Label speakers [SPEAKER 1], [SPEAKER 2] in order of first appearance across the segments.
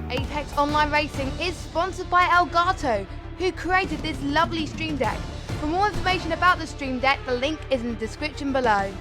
[SPEAKER 1] Apex Online Racing is sponsored by Elgato, who created this lovely Stream Deck. For more information about the Stream Deck, the link is in the description below.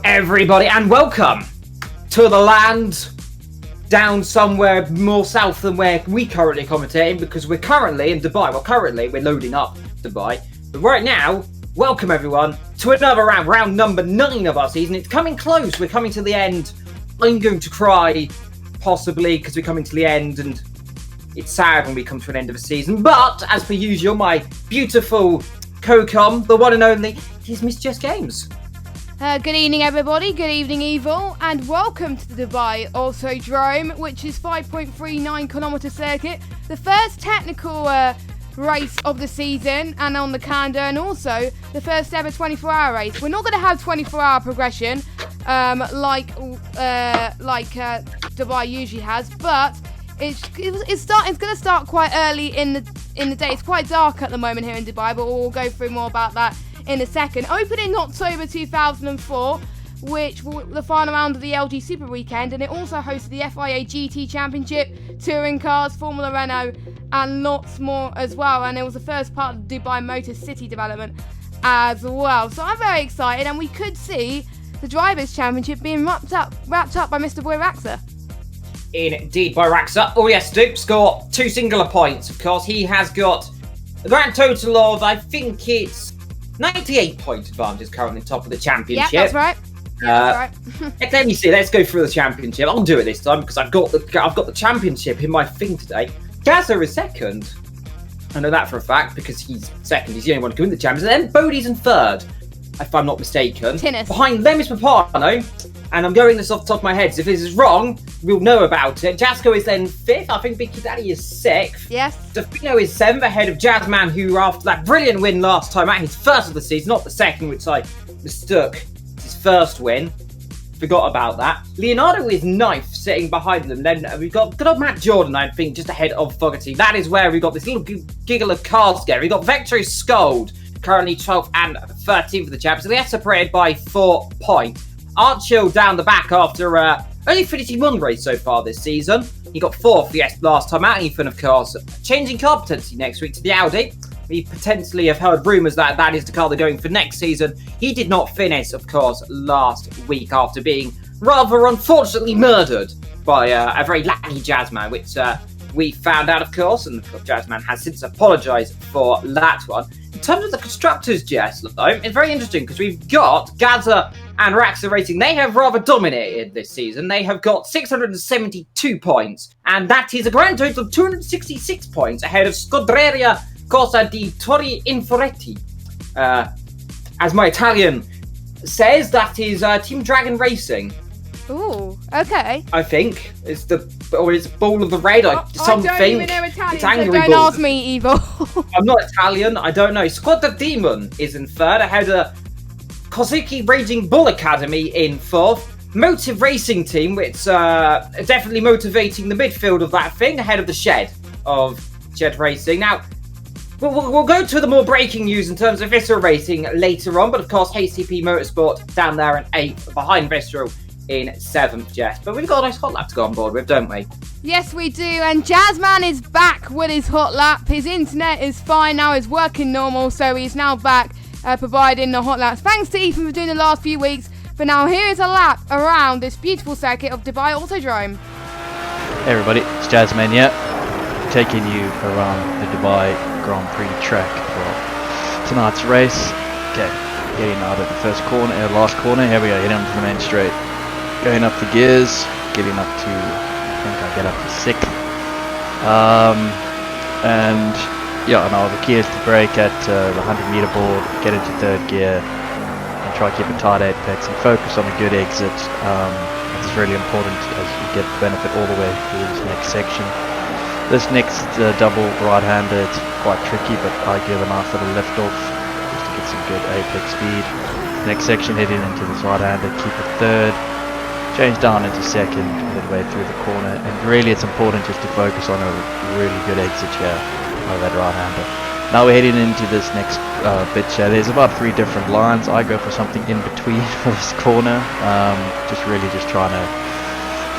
[SPEAKER 2] Everybody, and welcome to the land down somewhere more south than where we currently commentating, because we're currently in Dubai. Well, currently we're loading up Dubai, but right now, welcome everyone to another round number 9 of our season. It's coming close. We're coming to the end. I'm going to cry, possibly, because we're coming to the end, and it's sad when we come to an end of a season. But as per usual, my beautiful co-com, the one and only, is Miss Jess Games.
[SPEAKER 1] Good evening everybody, good evening Evil, and welcome to the Dubai Autodrome, which is 5.39 kilometre circuit, the first technical race of the season and on the calendar, and also the first ever 24-hour race. We're not going to have 24-hour progression like Dubai usually has, but it's going to start quite early in the day. It's quite dark at the moment here in Dubai, but we'll go through more about that in a second. Opened in October 2004, which was the final round of the LG Super Weekend, and it also hosted the FIA GT Championship, touring cars, Formula Renault, and lots more as well. And it was the first part of the Dubai Motor City development as well. So I'm very excited, and we could see the Drivers' Championship being wrapped up by Mr. Boy Raxa.
[SPEAKER 2] Indeed, by Raxa. Oh yes, Duke scored 2 singular points. Of course, he has got a grand total of, I think it's 98 point advantage, currently top of the championship.
[SPEAKER 1] Yeah, that's right. That's right.
[SPEAKER 2] Let me see. Let's go through the championship. I'll do it this time because I've got the championship in my thing today. Gazza is second. I know that for a fact because he's second. He's the only one to win the championship. And then Bodie's in third, if I'm not mistaken.
[SPEAKER 1] Tennis.
[SPEAKER 2] Behind them is Papano. And I'm going this off the top of my head, so if this is wrong, we'll know about it. Jasco is then 5th. I think Vicky Daddy is 6th.
[SPEAKER 1] Yes.
[SPEAKER 2] Defino is 7th, ahead of Jazzman, who after that brilliant win last time out, his first of the season, not the second, which I mistook. It's his first win. Forgot about that. Leonardo is 9th, sitting behind them. Then we've got good old Matt Jordan, I think, just ahead of Fogarty. That is where we've got this little giggle of car scare. We've got Vector Scold, currently 12th and 13th for the champs. So they are separated by 4 points. Archill down the back after only finishing 1 race so far this season. He got 4th, yes, last time out. Ethan, of course, changing car potentially next week to the Audi. We potentially have heard rumours that that is the car they're going for next season. He did not finish, of course, last week after being rather unfortunately murdered by a very lucky Jazzman, which we found out, of course, and Jazzman has since apologised for that one. In terms of the constructors, Jess, though, it's very interesting because we've got Gaza and Raxa Racing. They have rather dominated this season. They have got 672 points, and that is a grand total of 266 points ahead of Scuderia Cosa di Torri Inforetti. As my Italian says, that is Team Dragon Racing.
[SPEAKER 1] Ooh, okay.
[SPEAKER 2] I think it's Ball of the Red or something.
[SPEAKER 1] I don't even know Italian,
[SPEAKER 2] it's Angry
[SPEAKER 1] so don't
[SPEAKER 2] Balls.
[SPEAKER 1] ask me, Evil.
[SPEAKER 2] I'm not Italian. I don't know. Squadra Demon is in 3rd, ahead of Kozuki Raging Bull Academy in 4th. Motive Racing Team, which definitely motivating the midfield of that thing, ahead of the Shed Racing. Now, we'll go to the more breaking news in terms of Visceral Racing later on, but of course, HCP Motorsport down there in 8th, behind Visceral in 7th, Jess. But we've got a nice hot lap to go on board with, don't we?
[SPEAKER 1] Yes, we do. And Jazzman is back with his hot lap. His internet is fine now. It's working normal, so he's now back providing the hot laps. Thanks to Ethan for doing the last few weeks. But now here is a lap around this beautiful circuit of Dubai Autodrome.
[SPEAKER 3] Hey everybody, it's Jazzman here, taking you around the Dubai Grand Prix track for tonight's race. Okay, getting out of the first corner, last corner. Here we go, heading onto the main straight. Going up the gears, getting up to, I think I get up to 6th. And yeah, now the key is to brake at the 100-meter board, get into 3rd gear, and try to keep a tight apex and focus on a good exit. It's really important as you get the benefit all the way through this next section. This next double right-hander, it's quite tricky, but I give a nice little lift off just to get some good apex speed. Next section, heading into this right-hander, keep it 3rd, change down into 2nd, midway through the corner, and really it's important just to focus on a really good exit here of that right-hander. Now we're heading into this next bit here. There's about 3 different lines. I go for something in between for this corner, just trying to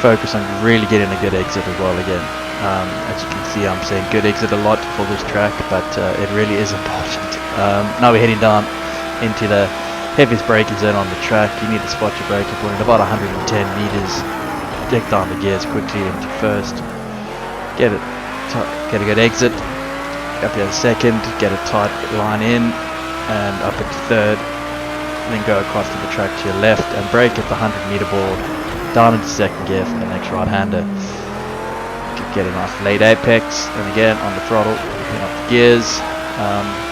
[SPEAKER 3] focus on really getting a good exit as well again. As you can see, I'm saying good exit a lot for this track, but it really is important. Now we're heading down into the heaviest braking zone on the track. You need to spot your braking point at about 110 meters. Take down the gears quickly into 1st. Get a good exit. Up here 2nd. Get a tight line in and up into 3rd. And then go across to the track to your left and brake at the 100-meter board. Down into 2nd gear for the next right-hander. Get a nice late apex, and again on the throttle, picking up the gears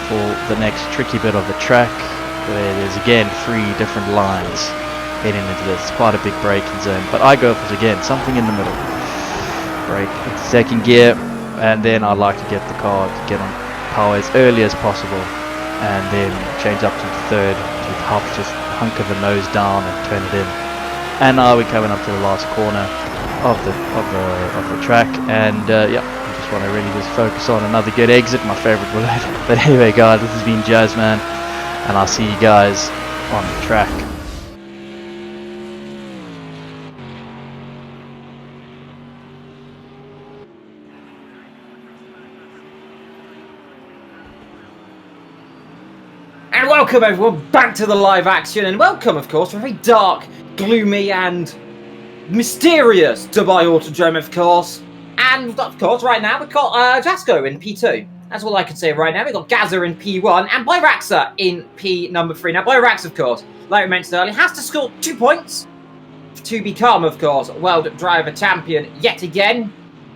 [SPEAKER 3] for the next tricky bit of the track, where there's again 3 different lines heading into this. It's quite a big braking zone, but I go for again something in the middle. Brake into 2nd gear, and then I like to get the car to get on power as early as possible, and then change up to 3rd to help just hunker the nose down and turn it in. And now we're coming up to the last corner of the track, and yeah, I just want to really just focus on another good exit, my favorite word. But anyway guys, this has been Jazzman, and I'll see you guys on the track.
[SPEAKER 2] And welcome everyone back to the live action, and welcome of course to a very dark, gloomy and mysterious Dubai Autodrome, of course. And of course right now we've got Jasko in P2. That's all I can say right now. We've got Gaza in P1 and Byraxa in P number 3. Now Byraxa, of course, like we mentioned earlier, has to score 2 points to become, of course, World Driver Champion yet again.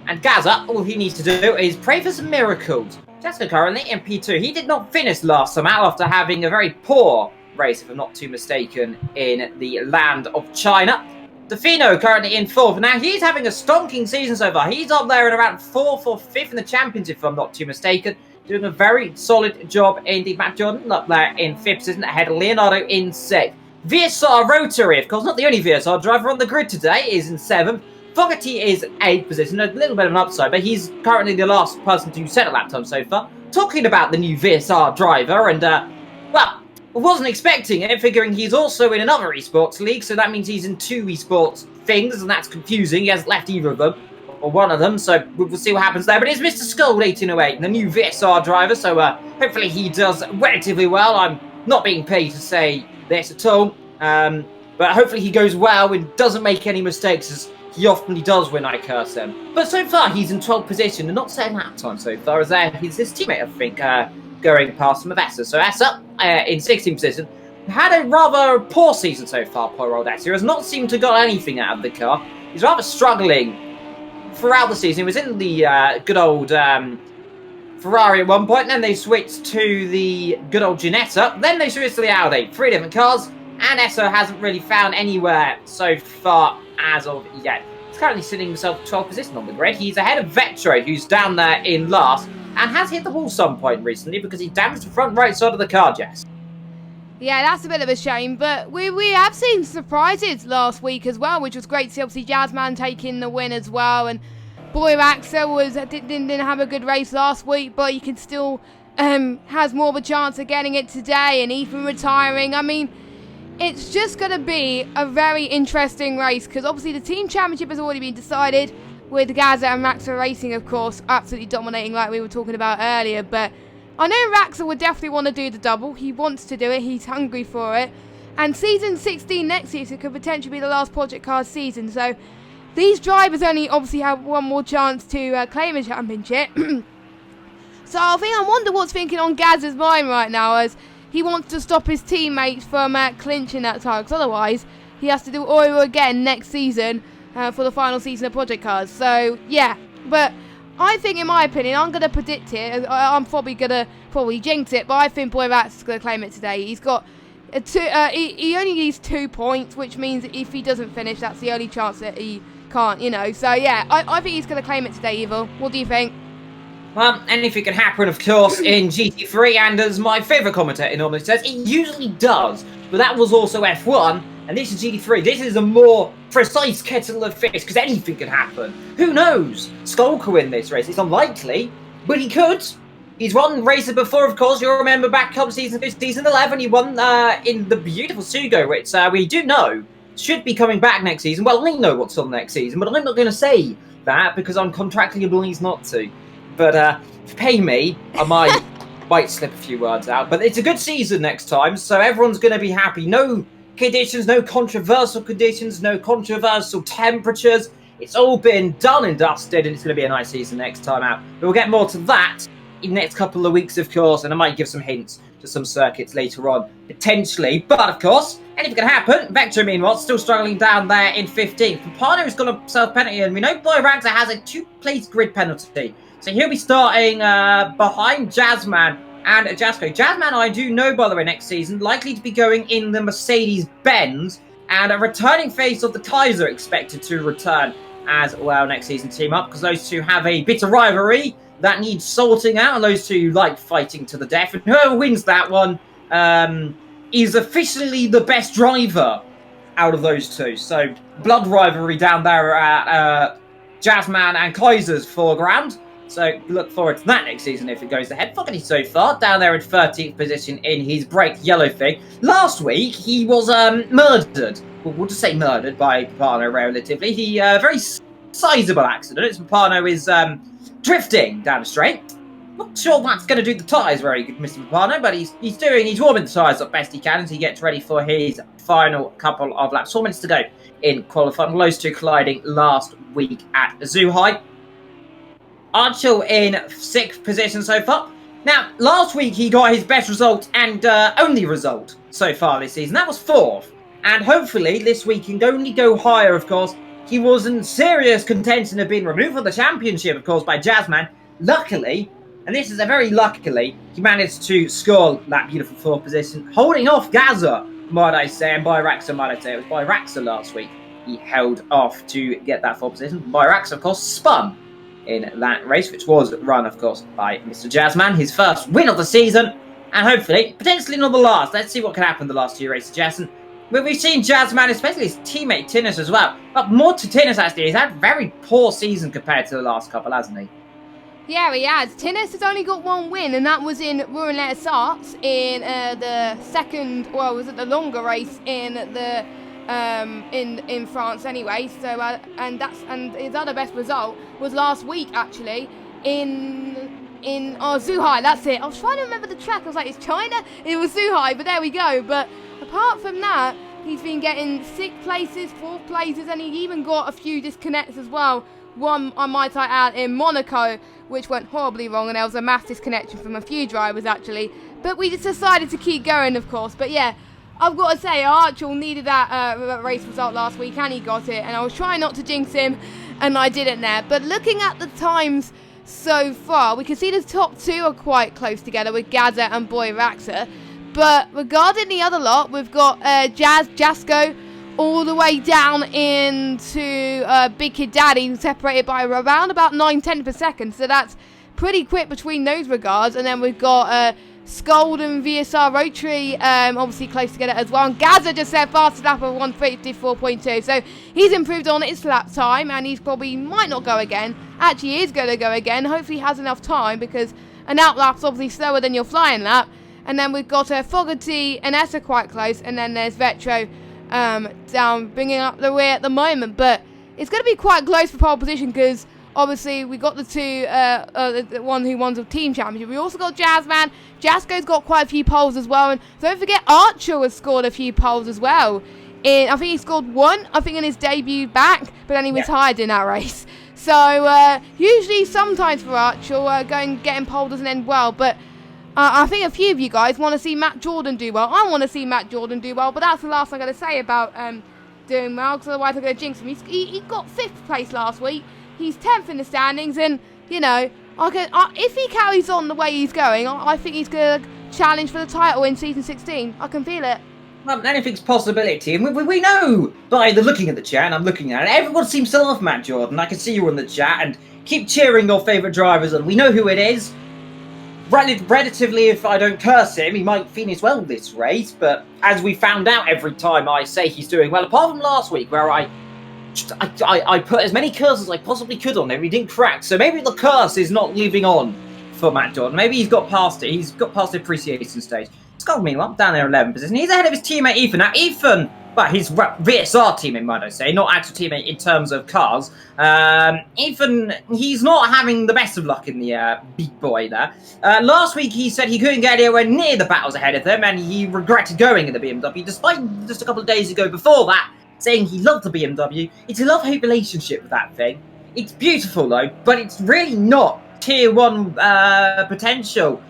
[SPEAKER 2] And Gaza, all he needs to do is pray for some miracles. Jasko currently in P2. He did not finish last time out after having a very poor race, if I'm not too mistaken, in the land of China. Defino currently in 4th. Now, he's having a stonking season so far. He's up there at around 4th or 5th in the championship, if I'm not too mistaken. Doing a very solid job indeed. Matt Jordan up there in 5th position, ahead of Leonardo in 6th. VSR Rotary, of course, not the only VSR driver on the grid today, is in 7th. Fogarty is 8th position, a little bit of an upside, but he's currently the last person to set a lap time so far. Talking about the new VSR driver, and, well, I wasn't expecting it, figuring he's also in another esports league, so that means he's in 2 esports things, and that's confusing. He hasn't left either of them, or one of them, so we'll see what happens there. But it's Mr. Skull 1808, the new VSR driver, so hopefully he does relatively well. I'm not being paid to say this at all, but hopefully he goes well and doesn't make any mistakes, as he often does when I curse him. But so far, he's in 12th position and not setting lap time so far, as he's his teammate, I think, going past him of Essa. So Essa, in 16th position, had a rather poor season so far, poor old Essa. He has not seemed to got anything out of the car. He's rather struggling throughout the season. He was in the good old Ferrari at one point, and then they switched to the good old Ginetta. Then they switched to the Audi. 3 different cars, and Essa hasn't really found anywhere so far as of yet. He's currently sitting himself 12th position on the grid. He's ahead of Vetro, who's down there in last, and has hit the wall some point recently because he damaged the front right side of the car, Jess.
[SPEAKER 1] Yeah, that's a bit of a shame, but we have seen surprises last week as well, which was great to see. Obviously, Jazzman taking the win as well, and Byraxa didn't have a good race last week, but he can still has more of a chance of getting it today, and Ethan retiring. I mean, it's just going to be a very interesting race, because obviously the team championship has already been decided, with Gaza and Raxa Racing, of course, absolutely dominating like we were talking about earlier. But I know Raxa would definitely want to do the double. He wants to do it. He's hungry for it. And season 16 next season could potentially be the last Project Cars season. So these drivers only obviously have one more chance to claim a championship. So I wonder what's thinking on Gaz's mind right now, as he wants to stop his teammates from clinching that title, because otherwise he has to do it all over again next season for the final season of Project Cars. So, yeah, but I think, in my opinion, I'm going to predict it. I'm probably going to jinx it, but I think Boy Rats is going to claim it today. He's got he only needs 2 points, which means if he doesn't finish, that's the only chance that he can't, you know. So, yeah, I think he's going to claim it today, Evil. What do you think?
[SPEAKER 2] Well, anything can happen, of course, in GT3, and as my favourite commentator normally says, it usually does. But that was also F1, and this is GT3. This is a more precise kettle of fish, because anything can happen. Who knows? Skull could win this race. It's unlikely, but he could. He's won races before, of course. You'll remember back couple season 11, he won in the beautiful Sugo, which we do know should be coming back next season. Well, I know what's on next season, but I'm not going to say that because I'm contractually obliged not to. But if you pay me, I might slip a few words out. But it's a good season next time, so everyone's going to be happy. No conditions, no controversial conditions, no controversial temperatures. It's all been done and dusted, and it's going to be a nice season next time out. But we'll get more to that in the next couple of weeks, of course, and I might give some hints to some circuits later on, potentially. But, of course, anything can happen. Vector, meanwhile, still struggling down there in 15th. Papano has got a self-penalty, and we know Boy Ragza has a 2-place grid penalty. So he'll be starting behind Jazzman and Jasko. Jazzman, I do know, by the way, next season, likely to be going in the Mercedes-Benz, and a returning face of the Kaiser expected to return as well next season, team up, because those two have a bit of rivalry that needs sorting out, and those two like fighting to the death, and whoever wins that one is officially the best driver out of those two. So blood rivalry down there at Jazzman and Kaiser's foreground. So look forward to that next season if it goes ahead. Fucking so far, down there in 13th position in his break yellow thing. Last week, he was murdered. We'll just say murdered by Papano relatively. He, very sizable accident. It's Papano is drifting down the straight. Not sure that's going to do the tyres very good, Mr. Papano, but he's warming the tyres up best he can as he gets ready for his final couple of laps. 4 minutes to go in qualifying. Those two colliding last week at Zhuhai. Archel in 6th position so far. Now, last week he got his best result and only result so far this season. That was 4th. And hopefully this week he can only go higher, of course. He was in serious contention of being removed from the championship, of course, by Jazzman. Luckily, and this is a very luckily, he managed to score that beautiful 4th position, holding off Gaza, might I say, and Byraxa, might I say. It was Byraxa last week. He held off to get that 4th position. Byraxa, of course, spun in that race, which was run, of course, by Mr. Jazzman. His first win of the season, and hopefully, potentially not the last. Let's see what can happen the last 2 races, Jason. Well, we've seen Jazzman, especially his teammate Tinnis as well. But more to Tinnis, actually. He's had a very poor season compared to the last couple, hasn't he?
[SPEAKER 1] Yeah, he has. Tinnis has only got 1 win, and that was in Rouen-Les Arts in the second, well, was it the longer race in the in France anyway. So and his other best result was last week actually in Zhuhai. That's it. I was trying to remember the track. I was like, it's China. It was Zhuhai, but there we go. But apart from that, he's been getting 6th places, 4th places, and he even got a few disconnects as well. One, I might add, in Monaco, which went horribly wrong, and there was a mass disconnection from a few drivers actually. But we just decided to keep going, of course. But yeah, I've got to say, Archel needed that race result last week, and he got it. And I was trying not to jinx him, and I didn't there. But looking at the times so far, we can see the top 2 are quite close together with Gaza and Boy Raxa. But regarding the other lot, we've got Jasko all the way down into Big Kid Daddy, separated by around about 9/10 per second. So that's pretty quick between those regards. And then we've got Scold and VSR Rotary obviously close together as well. And Gaza just said fastest lap of 1:54.2. So he's improved on his lap time, and he's probably might not go again. Actually, he is going to go again. Hopefully he has enough time, because an out lap's obviously slower than your flying lap. And then we've got Fogarty and Essa quite close. And then there's Vetro down, bringing up the rear at the moment. But it's going to be quite close for pole position, because obviously we got the two, the one who won the team championship. We also got Jazzman. Jasko's got quite a few poles as well. And don't forget, Archer has scored a few poles as well. I think he scored 1, I think, in his debut back, but then he retired in that race. So usually, sometimes for Archer, getting pole doesn't end well. But I think a few of you guys want to see Matt Jordan do well. I want to see Matt Jordan do well, but that's the last I'm going to say about doing well, because otherwise I'm going to jinx him. He got 5th place last week. He's 10th in the standings, and, you know, if he carries on the way he's going, I think he's going to challenge for the title in Season 16. I can feel it.
[SPEAKER 2] Well, anything's possibility, and we know by the looking at the chat, and I'm looking at it, everyone seems to love Matt Jordan. I can see you in the chat, and keep cheering your favourite drivers on. We know who it is. Relatively, if I don't curse him, he might finish well this race, but as we found out every time I say he's doing well, apart from last week where I put as many curses as I possibly could on him, he didn't crack, so maybe the curse is not living on for Matt Jordan. Maybe he's got past it. He's got past the appreciation stage. Scott, meanwhile, down there 11th position. He's ahead of his teammate Ethan. Now, Ethan, well, his VSR teammate, might I say, not actual teammate in terms of cars. Ethan, he's not having the best of luck in the big boy there. Last week, he said he couldn't get anywhere near the battles ahead of him, and he regretted going in the BMW, despite just a couple of days ago before that, saying he loved the BMW. It's a love-hate relationship with that thing. It's beautiful, though, but it's really not Tier 1 potential.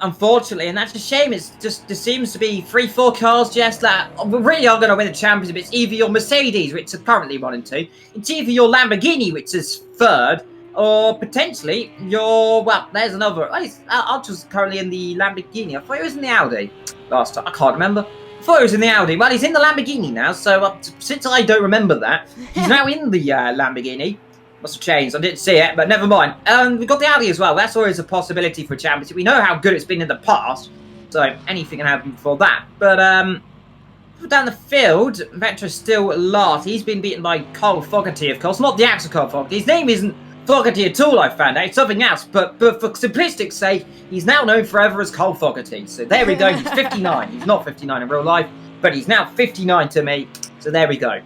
[SPEAKER 2] Unfortunately, and that's a shame. It's just there seems to be 3-4 cars just that really are going to win the championship. It's either your Mercedes, which is currently 1 and 2, it's either your Lamborghini, which is 3rd, or potentially your, well, there's another. Archer's currently in the Lamborghini. I thought he was in the Audi last time. I can't remember. I thought he was in the Audi. Well, he's in the Lamborghini now. So since I don't remember that, he's now in the Lamborghini. Must have changed. I didn't see it, but never mind. We've got the Audi as well. That's always a possibility for a championship. We know how good it's been in the past, so anything can happen before that. But down the field, Vetra's still last. He's been beaten by Cole Fogarty, of course. Not the actual Cole Fogarty. His name isn't Fogarty at all, I found out. It's something else. But for simplistic sake, he's now known forever as Cole Fogarty. So there we go. He's 59. He's not 59 in real life, but he's now 59 to me. So there we go.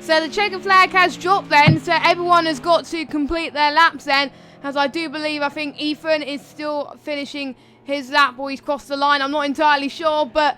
[SPEAKER 1] So the checkered flag has dropped then, so everyone has got to complete their laps then, as I do believe, I think Ethan is still finishing his lap, or he's crossed the line, I'm not entirely sure, but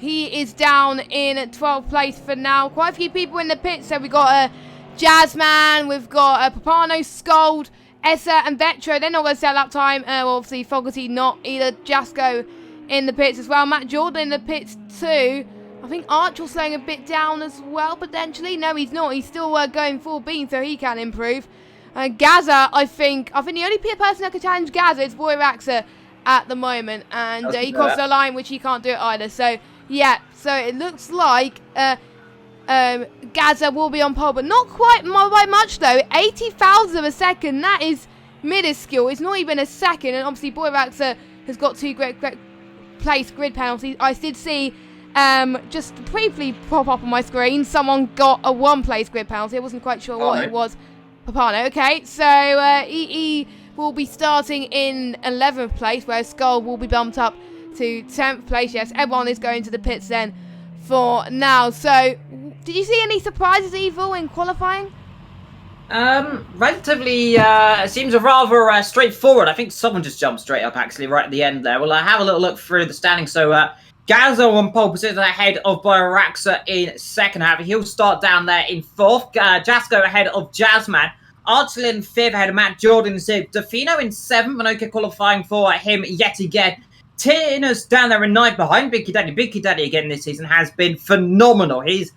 [SPEAKER 1] he is down in 12th place for now. Quite a few people in the pits, so we've got Jazzman, we've got Papano, Scold, Essa and Vetro. They're not going to set lap time, obviously Fogarty not either. Jasco in the pits as well, Matt Jordan in the pits too. I think Archer slowing a bit down as well, potentially. No, he's not. He's still going full beam, so he can improve. Gaza, I think the only person that can challenge Gaza is Boy Raxa at the moment. And he crossed the line, which he can't do it either. So, yeah. So, it looks like Gaza will be on pole, but not quite by much, though. 80,000 of a second. That is minuscule. It's not even a second. And obviously, Boy Raxa has got 2 great place grid penalties. I did see... just briefly pop up on my screen, someone got a 1 place grid penalty. I wasn't quite sure what it was. Papano, okay. So, he will be starting in 11th place, whereas Skull will be bumped up to 10th place. Yes, everyone is going to the pits then for now. So, did you see any surprises, Evil, in qualifying?
[SPEAKER 2] Relatively, it seems rather straightforward. I think someone just jumped straight up, actually, right at the end there. Well, have a little look through the standings. So, Gazzo on pole position ahead of Boyaraxa in second half. He'll start down there in 4th. Jasco ahead of Jazzman. Archel in 5th ahead of Matt Jordan in 6th. Defino in 7th. And okay qualifying for him yet again. Tinner's down there in 9th behind Biggie Daddy. Biggie Daddy again this season has been phenomenal. He's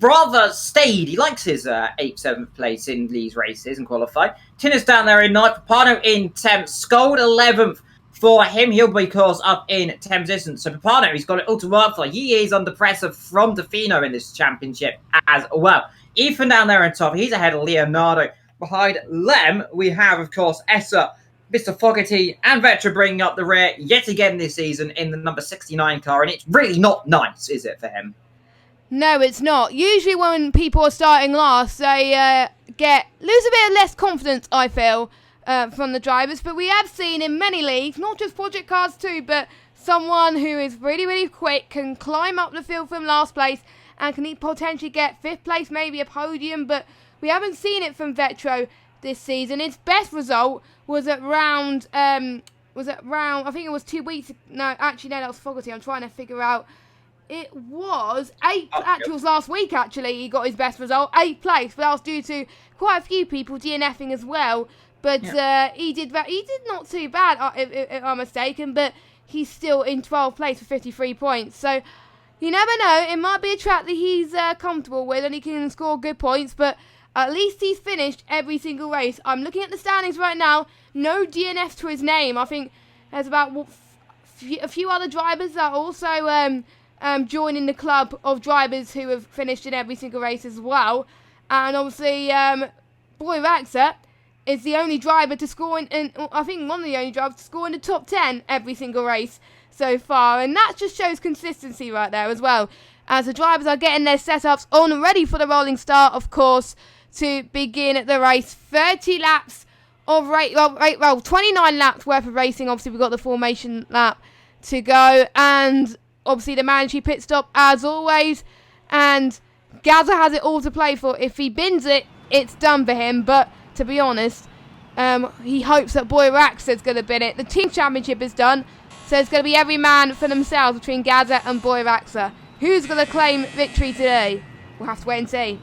[SPEAKER 2] rather stayed. He likes his 8th, 7th place in these races and qualify. Tinner's down there in 9th. Papano in 10th. Scold 11th. For him, he'll be caught up in 10th position. So Papano, he's got it all to work for. He is under pressure from Defino in this championship as well. Ethan down there on top. He's ahead of Leonardo. Behind Lem, we have, of course, Essa, Mr. Fogarty, and Vetra bringing up the rear yet again this season in the number 69 car. And it's really not nice, is it, for him?
[SPEAKER 1] No, it's not. Usually when people are starting last, they lose a bit of less confidence, I feel. From the drivers, but we have seen in many leagues, not just project cars too, but someone who is really, really quick, can climb up the field from last place, and can potentially get 5th place, maybe a podium, but we haven't seen it from Vetro this season. Its best result was at round, I think it was 2 weeks, no, actually, no, that was Fogarty, I'm trying to figure out. It was 8th actuals last week, actually, he got his best result, 8th place, but that was due to quite a few people DNFing as well. But he did not too bad, if I'm mistaken, but he's still in 12th place with 53 points. So you never know, it might be a track that he's comfortable with and he can score good points, but at least he's finished every single race. I'm looking at the standings right now, no DNF to his name. I think there's about a few other drivers that are also joining the club of drivers who have finished in every single race as well. And obviously, Boy Raxa is the only driver to score in, I think one of the only drivers to score in the top 10 every single race so far. And that just shows consistency right there as well, as the drivers are getting their setups on ready for the rolling start, of course, to begin the race. 30 laps of 29 laps worth of racing. Obviously, we've got the formation lap to go, and obviously the mandatory pit stop as always. And Gazza has it all to play for. If he bins it, it's done for him. But to be honest, he hopes that Boy Raxa is going to bin it. The team championship is done, so it's going to be every man for themselves between Gazza and Boy Raxa. Who's going to claim victory today? We'll have to wait and see.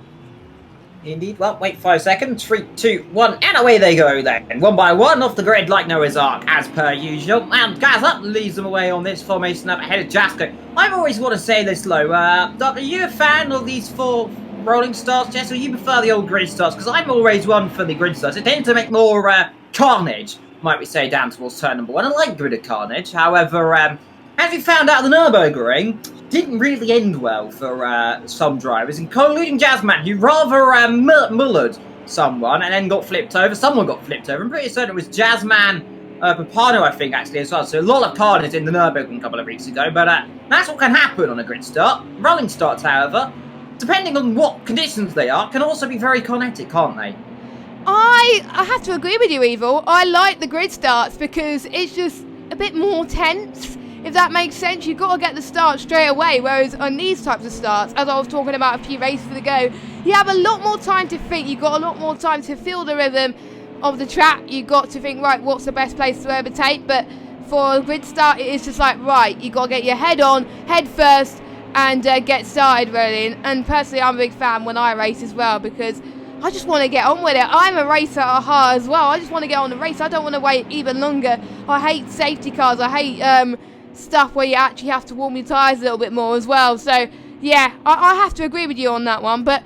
[SPEAKER 2] Indeed. Well, wait 5 seconds. 3, 2, 1, and away they go then. One by one off the grid like Noah's Ark, as per usual. And Gazza leads them away on this formation up ahead of Jasko. I've always want to say this, Lo. Are you a fan of these 4 rolling starts, Jess, or you prefer the old grid starts? Because I'm always one for the grid starts. It tends to make more carnage, might we say, down towards turn number 1. I like gridded carnage. However, as we found out, the Nürburgring didn't really end well for some drivers, including Jazzman, who rather mullered someone and then got flipped over. Someone got flipped over. I'm pretty certain it was Jazzman Papano, I think, actually, as well. So a lot of carnage in the Nürburgring a couple of weeks ago, but that's what can happen on a grid start. Rolling starts, however, depending on what conditions they are, can also be very kinetic, can't they?
[SPEAKER 1] I have to agree with you, Evil. I like the grid starts because it's just a bit more tense. If that makes sense, you've got to get the start straight away, whereas on these types of starts, as I was talking about a few races ago, you have a lot more time to think, you've got a lot more time to feel the rhythm of the track, you've got to think, right, what's the best place to overtake, but for a grid start, it's just like, right, you've got to get your head on, head first, and get started, really. And personally, I'm a big fan when I race as well, because I just want to get on with it. I'm a racer at heart as well. I just want to get on the race. I don't want to wait even longer. I hate safety cars. I hate stuff where you actually have to warm your tyres a little bit more as well. So, yeah, I have to agree with you on that one. But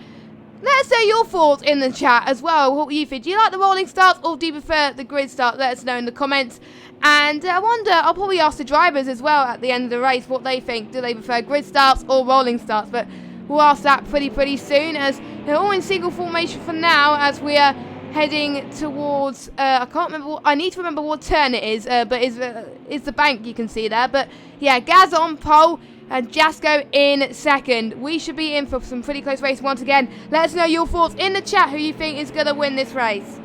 [SPEAKER 1] let us know your thoughts in the chat as well. What you think? Do you like the rolling starts or do you prefer the grid start? Let us know in the comments. And I wonder, I'll probably ask the drivers as well at the end of the race what they think. Do they prefer grid starts or rolling starts? But we'll ask that pretty soon, as they're all in single formation for now, as we are heading towards, I can't remember, I need to remember what turn it is, but it's the bank you can see there. But yeah, Gaz on pole and Jasko in second. We should be in for some pretty close racing once again. Let us know your thoughts in the chat, who you think is going to win this race.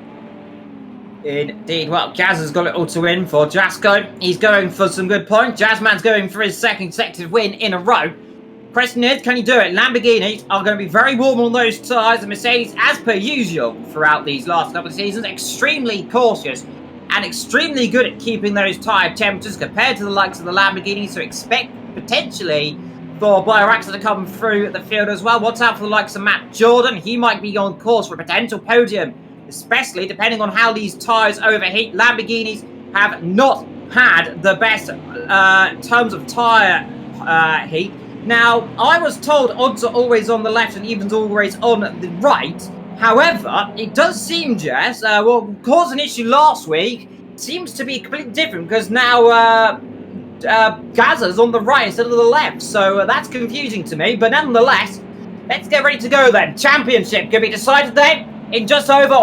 [SPEAKER 2] Indeed. Well, Gaz has got it all to win for Jasko. He's going for some good points. Jazzman's going for his second consecutive win in a row. Question is, can he do it? Lamborghinis are going to be very warm on those tyres. The Mercedes, as per usual throughout these last couple of seasons, extremely cautious and extremely good at keeping those tyre temperatures compared to the likes of the Lamborghinis. So expect potentially for Raxa to come through the field as well. Watch out for the likes of Matt Jordan. He might be on course for a potential podium, especially depending on how these tyres overheat. Lamborghinis have not had the best terms of tyre heat. Now, I was told odds are always on the left and evens always on the right. However, it does seem, Jess, what caused an issue last week seems to be completely different, because now Gazza's on the right instead of the left. So that's confusing to me. But nonetheless, let's get ready to go then. Championship can be decided then in just over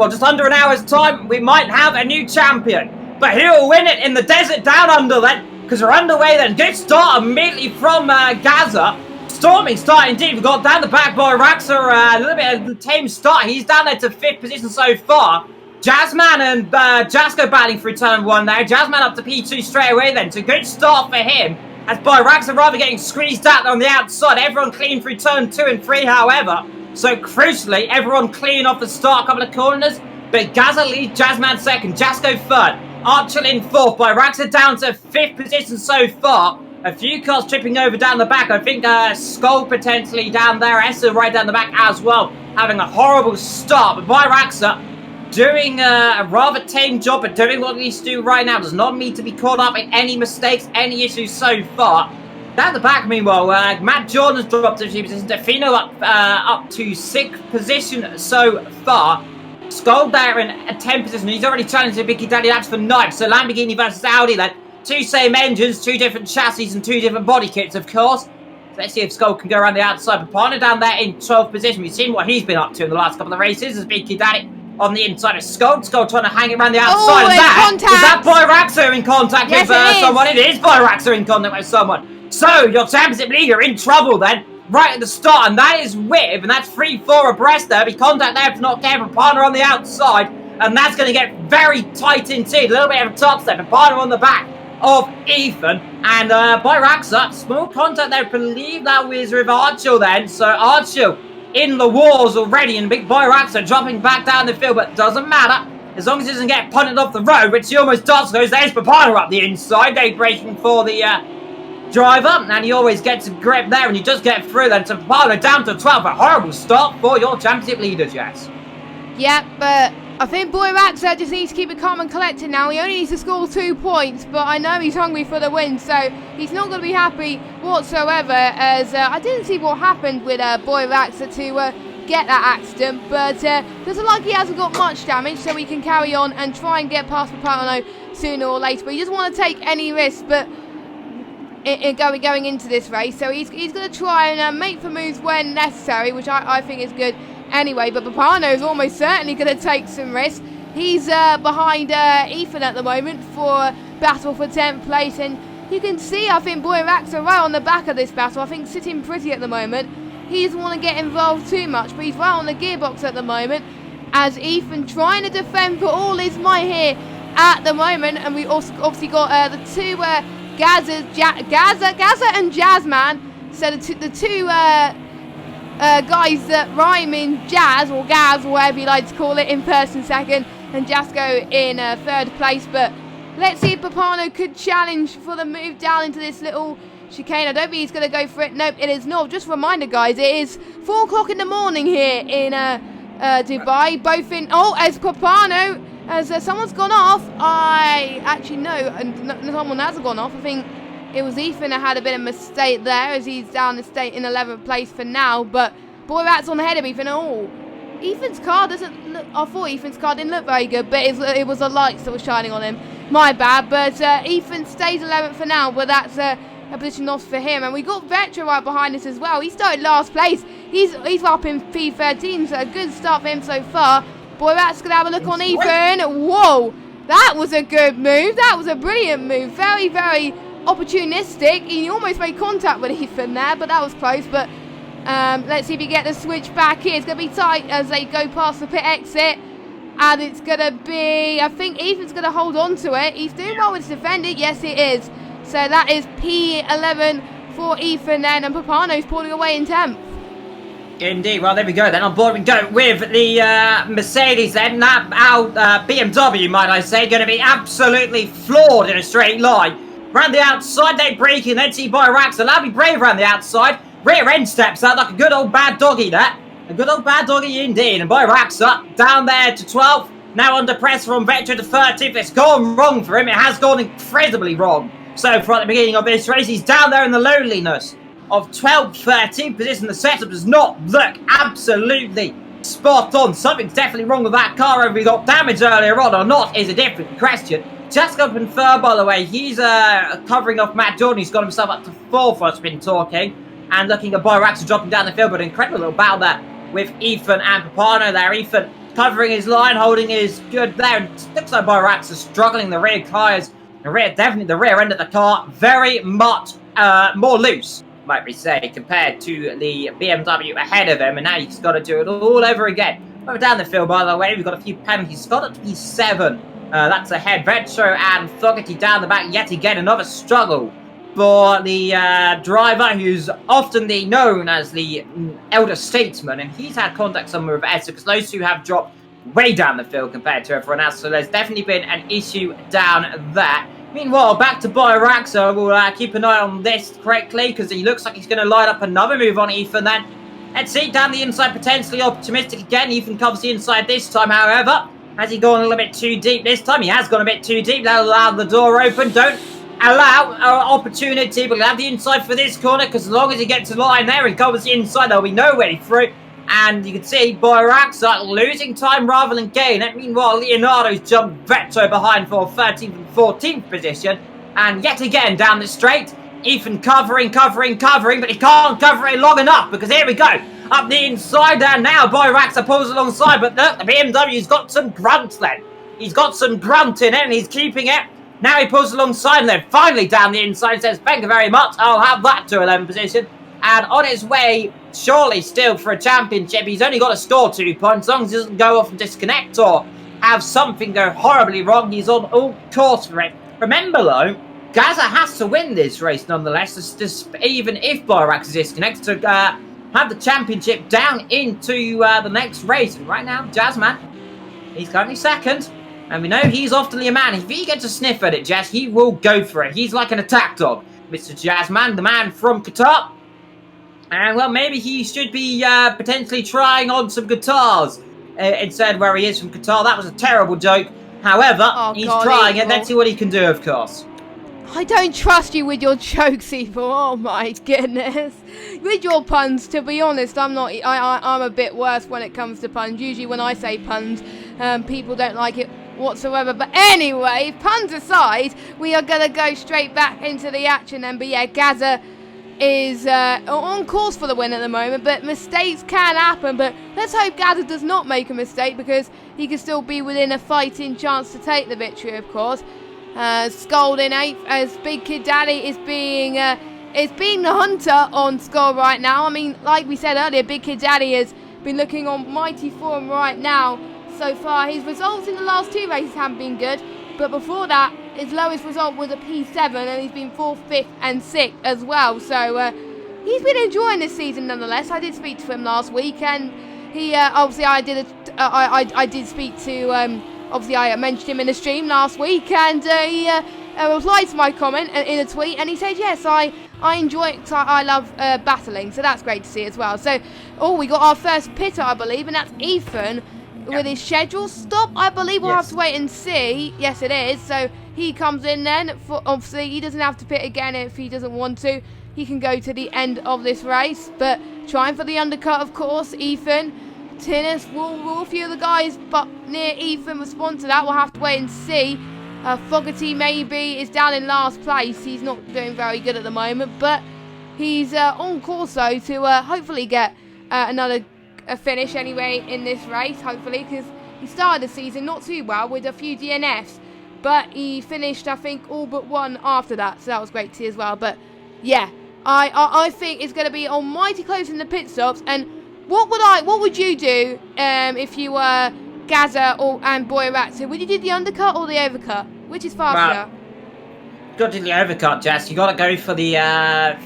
[SPEAKER 2] just under an hour's time. We might have a new champion. But who will win it in the desert down under then? Because we're underway then. Good start immediately from Gazza. Storming start indeed. We've got down the back by Raxa. A little bit of a tame start. He's down there to 5th position so far. Jazzman and Jasko battling for turn 1 there. Jazzman up to P2 straight away then. So good start for him. As by Raxa rather getting squeezed out on the outside. Everyone clean through turn 2 and 3, however. So crucially, everyone clean off the start, couple of corners. But Gazza leads Jazzman second. Jasko third. Archer in 4th, by Raxa down to 5th position so far. A few cars tripping over down the back. I think Skull potentially down there. Essa right down the back as well. Having a horrible start. But by Raxa doing a rather tame job, but doing what he needs to do right now. Does not need to be caught up in any mistakes, any issues so far. Down the back, meanwhile, Matt Jordan's dropped to 2 positions. Defino up to 6th position so far. Skull there in a 10th position. He's already challenged the Biggie Daddy Labs for 9th. So Lamborghini versus Audi then. 2 same engines, 2 different chassis, and 2 different body kits, of course. So let's see if Skull can go around the outside. Papano down there in 12th position. We've seen what he's been up to in the last couple of races as Biggie Daddy on the inside of Skull. Skull trying to hang it around the outside. Is that Boyraxo in contact with someone? It is Boyraxo in contact with someone. So your championship leader in trouble then. Right at the start, and that is with, and that's 3-4 abreast there. Be contact there if not careful. Partner on the outside, and that's going to get very tight indeed. A little bit of a top step, and partner on the back of Ethan. And Boyraxa, small contact there. I believe that was with Archil then. So Archil in the walls already, and big Boyraxa dropping back down the field, but doesn't matter. As long as he doesn't get punted off the road, which he almost does, because there's Papano up the inside. They breaking for the driver, and he always gets a grip there, and you just get through then to Papano down to 12. A horrible start for your championship leader, Jess.
[SPEAKER 1] Yeah, but I think Boyraxa just needs to keep it calm and collected now. He only needs to score 2 points, but I know he's hungry for the win, so he's not going to be happy whatsoever, as I didn't see what happened with Boyraxa to get that accident, but doesn't like he hasn't got much damage, so he can carry on and try and get past Papano sooner or later, but he doesn't want to take any risks, but going into this race, so he's going to try and make for moves when necessary, which I think is good anyway. But Papano is almost certainly going to take some risks. He's behind Ethan at the moment for battle for 10th place, and you can see I think Boyraxa right on the back of this battle. I think sitting pretty at the moment. He doesn't want to get involved too much, but he's right on the gearbox at the moment, as Ethan trying to defend for all his might here at the moment. And we also obviously got the two Gaza and Jazzman. So the two guys that rhyme in Jazz or Gaz or whatever you like to call it in first and second, and Jasco in 3rd place. But let's see if Papano could challenge for the move down into this little chicane. I don't think he's going to go for it. Nope, it is not. Just a reminder, guys, it is 4 o'clock in the morning here in Dubai. Both in as Papano. As someone's gone off, I actually know, and someone has gone off. I think it was Ethan that had a bit of a mistake there, as he's down the state in 11th place for now. But Boyrat's on the head of Ethan. Ethan's car doesn't look. I thought Ethan's car didn't look very good, but it was the lights that were shining on him. My bad. But Ethan stays 11th for now, but that's a position loss for him. And we got Vetra right behind us as well. He started last place. He's up in P13, so a good start for him so far. Boyrat's going to have a look on Ethan. Whoa, that was a good move. That was a brilliant move. Very, very opportunistic. He almost made contact with Ethan there, but that was close. But let's see if he get the switch back here. It's going to be tight as they go past the pit exit. And it's going to be, I think Ethan's going to hold on to it. He's doing well with his defender. Yes, it is. So that is P11 for Ethan then. And Papano's pulling away in 10th.
[SPEAKER 2] Indeed. Well, there we go then. On board we go with the Mercedes then. That BMW, might I say, going to be absolutely floored in a straight line. Round the outside, they break in. Then see Boyraxa. That'll be brave around the outside. Rear end steps out like a good old bad doggy there. A good old bad doggy indeed. And Boyraxa down there to 12th. Now under pressure from Vector to 13th. It's gone wrong for him. It has gone incredibly wrong. So for at the beginning of this race, he's down there in the loneliness of 12th, 13th position. The setup does not look absolutely spot on. Something's definitely wrong with that car. Whether we got damage earlier on or not is a different question. Just got confirmed, by the way, he's covering off Matt Jordan. He's got himself up to 4th, I've been talking. And looking at Boyraxa dropping down the field, but incredible little battle there with Ethan and Papano there. Ethan covering his line, holding his good there. And it looks like Boyraxa struggling. The rear tyres, definitely the rear end of the car, very much more loose, might we say, compared to the BMW ahead of him. And now he's got to do it all over again. Over down the field, by the way, we've got a few penalties. He's got it to be 7. That's ahead. Vetro and Fogarty down the back yet again. Another struggle for the driver, who's often known as the elder statesman. And he's had contact somewhere with Esther, because those two have dropped way down the field compared to everyone else. So there's definitely been an issue down there. Meanwhile, back to Boyraxa. We'll keep an eye on this correctly, because he looks like he's going to line up another move on Ethan then. Let's see, down the inside, potentially optimistic again. Ethan covers the inside this time, however. Has he gone a little bit too deep this time? He has gone a bit too deep. That'll allow the door open. Don't allow opportunity. But he'll have the inside for this corner, because as long as he gets a line there and covers the inside, there'll be no way through. And you can see Boyraxa losing time rather than gain. And meanwhile, Leonardo's jumped Vetto behind for 13th and 14th position. And yet again, down the straight, Ethan covering, but he can't cover it long enough, because here we go. Up the inside, and now Boyraxa pulls alongside, but look, the BMW's got some grunt then. He's got some grunt in it, and he's keeping it. Now he pulls alongside, and then finally down the inside says, thank you very much, I'll have that to 11th position. And on his way, surely still for a championship, he's only got to score 2 points. As long as he doesn't go off and disconnect or have something go horribly wrong, he's on all course for it. Remember though, Gaza has to win this race nonetheless, even if Boyrax is disconnected, to have the championship down into the next race. And right now, Jazzman, he's currently second. And we know he's off to Le Mans. If he gets a sniff at it, Jazz, he will go for it. He's like an attack dog. Mr. Jazzman, the man from Qatar. And, well, maybe he should be potentially trying on some guitars instead where he is from Qatar. That was a terrible joke. However, he's trying it. Let's see what he can do, of course.
[SPEAKER 1] I don't trust you with your jokes, Evil. Oh my goodness. With your puns, to be honest, I'm a bit worse when it comes to puns. Usually when I say puns, people don't like it whatsoever. But anyway, puns aside, we are going to go straight back into the action then. But yeah, Gaza is on course for the win at the moment, but mistakes can happen. But let's hope Gaza does not make a mistake, because he can still be within a fighting chance to take the victory, of course. Scold in 8th as Big Kid Daddy is being the hunter on score right now. I mean, like we said earlier, Big Kid Daddy has been looking on mighty form right now so far. His results in the last 2 races haven't been good, but before that, his lowest result was a P7, and he's been 4th, 5th, and 6th as well. So he's been enjoying this season nonetheless. I did speak to him last week, and he obviously I did speak to. Obviously, I mentioned him in the stream last week, and he replied to my comment in a tweet, and he said, yes, I enjoy it, because I love battling, so that's great to see as well. So, we got our first pitter, I believe, and that's Ethan with his schedule stop. I believe we'll have to wait and see. Yes, it is. So, he comes in then. Obviously, he doesn't have to pit again if he doesn't want to. He can go to the end of this race, but trying for the undercut, of course, Ethan. Tinnis, will a few of the guys but near Ethan respond to that? We'll have to wait and see. Fogarty maybe is down in last place. He's not doing very good at the moment, but he's on course though to hopefully get another finish anyway in this race, hopefully, because he started the season not too well with a few DNFs, but he finished, I think, all but one after that, so that was great to see as well. But yeah, I think it's going to be almighty close in the pit stops. And what would you do if you were Gaza and Boyraxa? Would you do the undercut or the overcut? Which is faster?
[SPEAKER 2] You've got to do the overcut, Jess. You got to go for the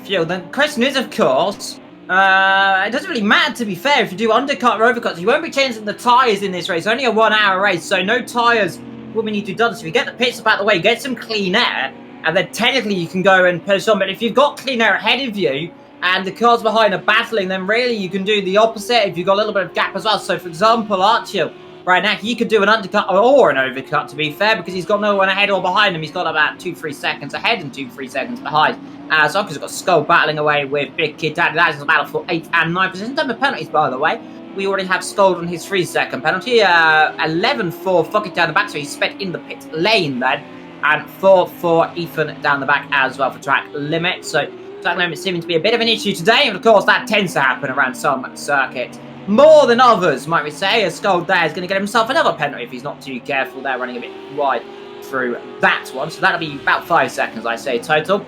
[SPEAKER 2] fuel. The question is, of course, it doesn't really matter, to be fair, if you do undercut or overcuts. You won't be changing the tyres in this race. Only a 1 hour race, so no tyres will be need to be done. So if you get the pits up out of the way, get some clean air, and then technically you can go and push on. But if you've got clean air ahead of you, and the cars behind are battling, then really you can do the opposite if you've got a little bit of gap as well. So, for example, Archie, right now, he could do an undercut or an overcut, to be fair, because he's got no one ahead or behind him. He's got about 2-3 seconds ahead and 2-3 seconds behind. Zoka's got Skull battling away with Big Kid Daddy. That is a battle for 8 and 9 positions. Done with penalties, by the way. We already have Skull on his 3-second penalty. 11 for Fucky down the back, so he's spent in the pit lane then. And 4 for Ethan down the back as well for track limit. So, track limit seeming to be a bit of an issue today, and of course that tends to happen around some circuit more than others, might we say, as Skull there is going to get himself another penalty if he's not too careful there, running a bit wide through that one. So that'll be about 5 seconds, I say, total.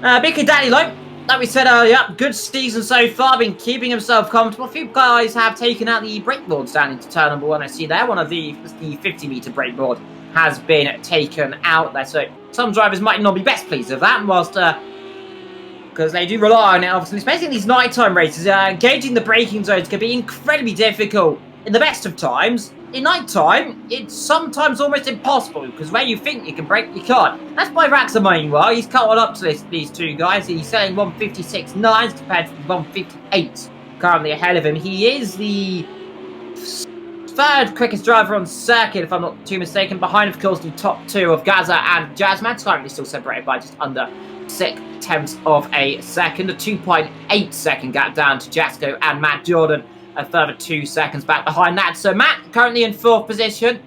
[SPEAKER 2] Big Kid Daddy, like we said earlier, good season so far, been keeping himself comfortable. A few guys have taken out the brake boards down into turn number 1. I see there, one of the 50-metre brake board has been taken out there, so some drivers might not be best pleased with that, whilst because they do rely on it, obviously, especially in these nighttime races. Gauging the braking zones can be incredibly difficult in the best of times. In nighttime, it's sometimes almost impossible, because where you think you can brake, you can't. That's by Raxa meanwhile. He's caught up to these two guys. He's selling 156.9s compared to the 158 currently ahead of him. He is the third quickest driver on circuit, if I'm not too mistaken. Behind, of course, the top two of Gaza and Jazzman. Currently still separated by just under 6/10 of a second. A 2.8 second gap down to Jasko and Matt Jordan. A further 2 seconds back behind that. So Matt currently in 4th position.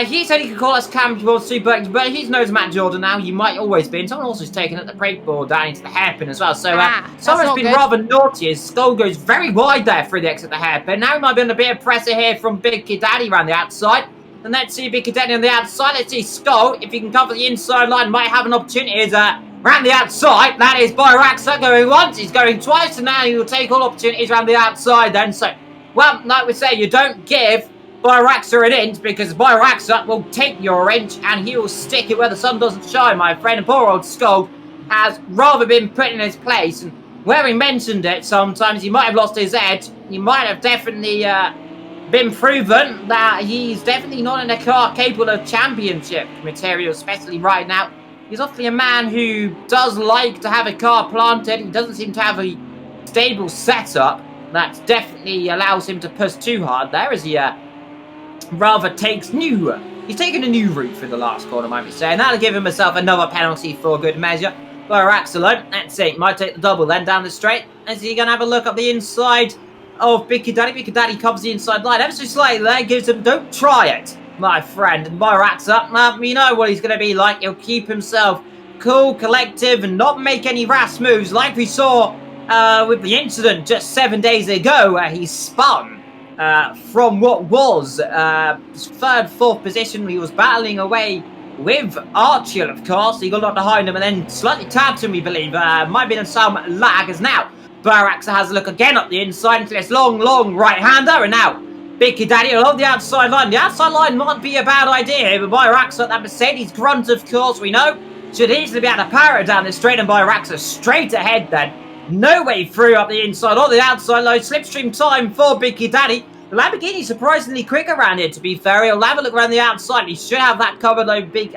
[SPEAKER 2] He said he could call us champion super, but he knows Matt Jordan now. He might always be. And someone also has taken at the brake board down into the hairpin as well. So someone's been rather naughty. His skull goes very wide there through the exit of the hairpin. Now he might be under a bit of pressure here from Big Kid Daddy around the outside. And let's see Big Kid Daddy on the outside. Let's see Skull, if he can cover the inside line, might have an opportunity as around the outside. That is Byraxa going once, he's going twice, and now he will take all opportunities around the outside then. So, well, like we say, you don't give Byraxa an inch, because Byraxa will take your inch and he will stick it where the sun doesn't shine, my friend. And poor old Skull has rather been put in his place, and where he mentioned it sometimes, he might have lost his edge. He might have definitely been proven that he's definitely not in a car capable of championship material, especially right now. He's obviously a man who does like to have a car planted. He doesn't seem to have a stable setup that definitely allows him to push too hard there, as he rather takes he's taken a new route through the last corner, might be saying. That'll give himself another penalty for good measure. Byraxa, let's see, might take the double then down the straight. Is he going to have a look up the inside of Big Kid Daddy? Big Kid Daddy covers the inside line ever so slightly there, gives him, don't try it, my friend. And Byraxa, we know what he's going to be like. He'll keep himself cool, collective, and not make any rash moves like we saw with the incident just 7 days ago, where he spun from what was third, fourth position. He was battling away with Archie, of course. He got up behind him and then slightly tapped him, we believe. Might have been some lag, as now Byraxa has a look again up the inside into this long right-hander, and now Big Kid Daddy along the outside line. The outside line might be a bad idea here, but Byraxa, that Mercedes grunt, of course, we know, should easily be able to power it down this straight, and Byraxa straight ahead then. No way through up the inside or the outside line. Slipstream time for Big Kid Daddy. The Lamborghini surprisingly quick around here, to be fair. He'll have a look around the outside. He should have that covered, though, Big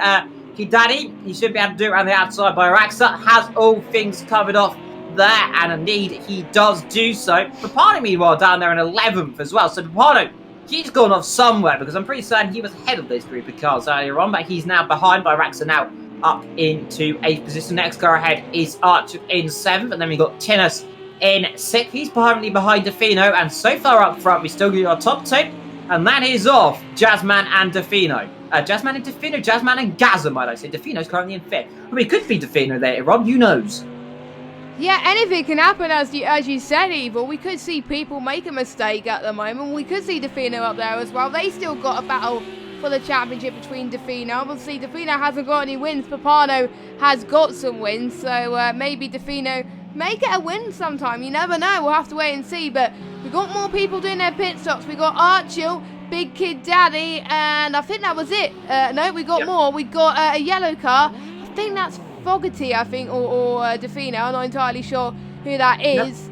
[SPEAKER 2] Kid Daddy. He should be able to do it around the outside. Byraxa has all things covered off there, and indeed he does do so. Papano, meanwhile, down there in 11th as well. So Papano, he's gone off somewhere, because I'm pretty certain he was ahead of this group of cars earlier on, but he's now behind. Byraxa now up into 8th position. Next car ahead is Archer in 7th, and then we've got Tinus in 6th. He's currently behind Defino, and so far up front we still get our top 2, and that is off Jazzman and Defino. Jazzman and Defino, Jazzman and Gaza, might I say. Defino's currently in 5th. I mean, it could be Defino later on, who knows?
[SPEAKER 1] Yeah, anything can happen, as you said, Evil. We could see people make a mistake at the moment. We could see Defino up there as well. They still got a battle for the championship between Defino. Obviously, Defino hasn't got any wins. Papano has got some wins, so maybe Defino may get a win sometime. You never know. We'll have to wait and see. But we've got more people doing their pit stops. We got Archil, Big Kid Daddy, and I think that was it. No, we got more. We got a yellow car. I think that's Fogarty, I think, or Defino. I'm not entirely sure who that is.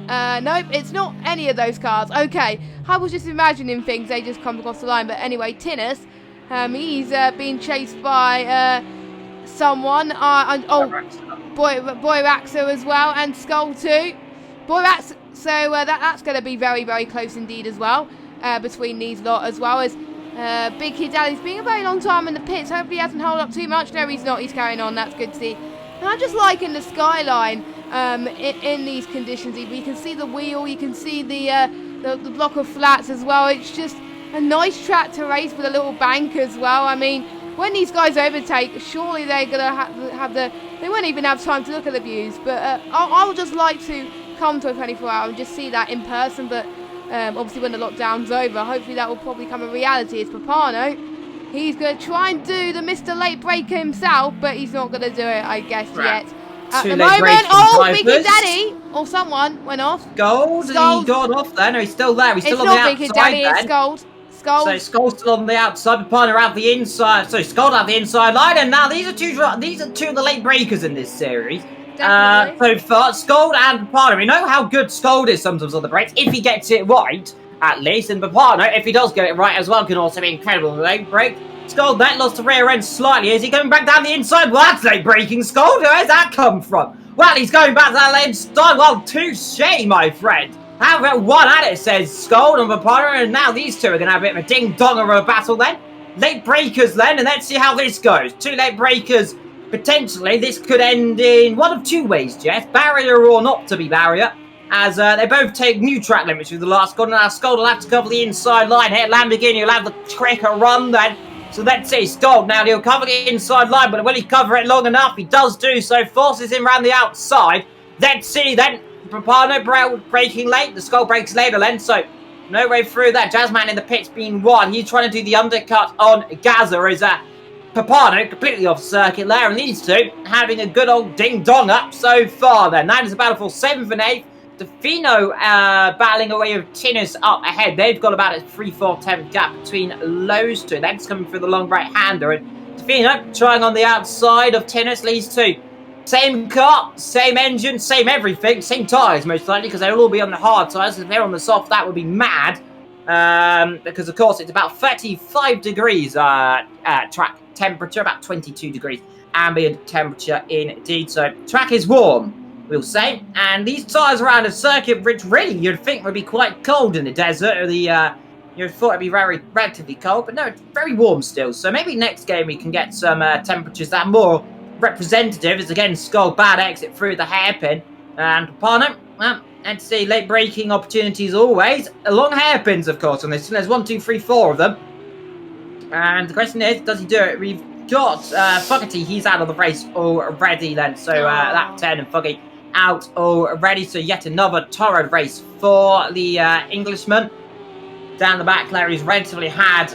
[SPEAKER 1] Nope, it's not any of those cars. Okay, I was just imagining things. They just come across the line. But anyway, Tinus, he's being chased by someone. Byraxa as well, and Skull too. Byraxa, so that's going to be very close indeed as well, between these lot, as well as Big Kid Daddy's been a very long time in the pits. Hopefully he hasn't held up too much. No, he's not. He's carrying on. That's good to see. And I just like in the skyline in these conditions. You can see the wheel. You can see the block of flats as well. It's just a nice track to race with a little bank as well. I mean, when these guys overtake, surely they're going to have the... They won't even have time to look at the views. But I would just like to come to a 24-hour and just see that in person. But obviously when the lockdown's over, hopefully that will probably become a reality. It's Papano. He's going to try and do the Mr. Late Breaker himself, but he's not going to do it, I guess, yet. At the moment, Big Kid Daddy, or someone went off.
[SPEAKER 2] Gold, and he got off there. No, he's still there. He's still on the outside. It's not Big Kid Daddy, it's Gold. So Skull's still on the outside, Papano out the inside. So Skull out the inside line, and now these are two of the late breakers in this series. So far, Skull and Papano. We know how good Skull is sometimes on the brakes, if he gets it right, at least. And Papano, if he does get it right as well, can also be incredible on the late brake. Skull then lost the rear end slightly. Is he going back down the inside? Well, that's late braking, Skull. Where's that come from? Well, he's going back to that lane side. Well, touche, my friend. How about one at it, says Scold and Papano, and now these two are going to have a bit of a ding-dong of a battle then. Late breakers then, and let's see how this goes. 2 late breakers, potentially. This could end in one of 2 ways, Jess. Barrier or not to be barrier, as they both take new track limits with the last one. Now Scold will have to cover the inside line here. Lamborghini will have the quicker run then. So let's see, Scold now, he'll cover the inside line, but will he cover it long enough? He does do so, forces him around the outside. Let's see then. Papano braking late, the Skull breaks later then, so no way through that. Jazzman in the pits being 1. He's trying to do the undercut on Gaza as Papano completely off circuit there, and these two having a good old ding-dong up so far then. That is a battle for 7th and 8th. Defino battling away with Tinnis up ahead. They've got about a 3/4 gap between those two. That's coming through the long right-hander, and Defino trying on the outside of Tinnis, leads 2. Same car, same engine, same everything, same tyres most likely, because they'll all be on the hard tyres. If they're on the soft, that would be mad. Because, of course, it's about 35 degrees track temperature, about 22 degrees ambient temperature indeed. So, track is warm, we'll say. And these tyres around a circuit, which really you'd think would be quite cold in the desert. Or you'd thought it'd be relatively cold, but no, it's very warm still. So, maybe next game we can get some temperatures that are more representative. As again, Skull bad exit through the hairpin, and Papano, well, let's see, late braking opportunities always, along hairpins of course on this. There's 1, 2, 3, 4 of them, and the question is, does he do it? We've got Fogarty, he's out of the race already then, so that 10 and Foggy out already, so yet another torrid race for the Englishman. Down the back there, he's relatively had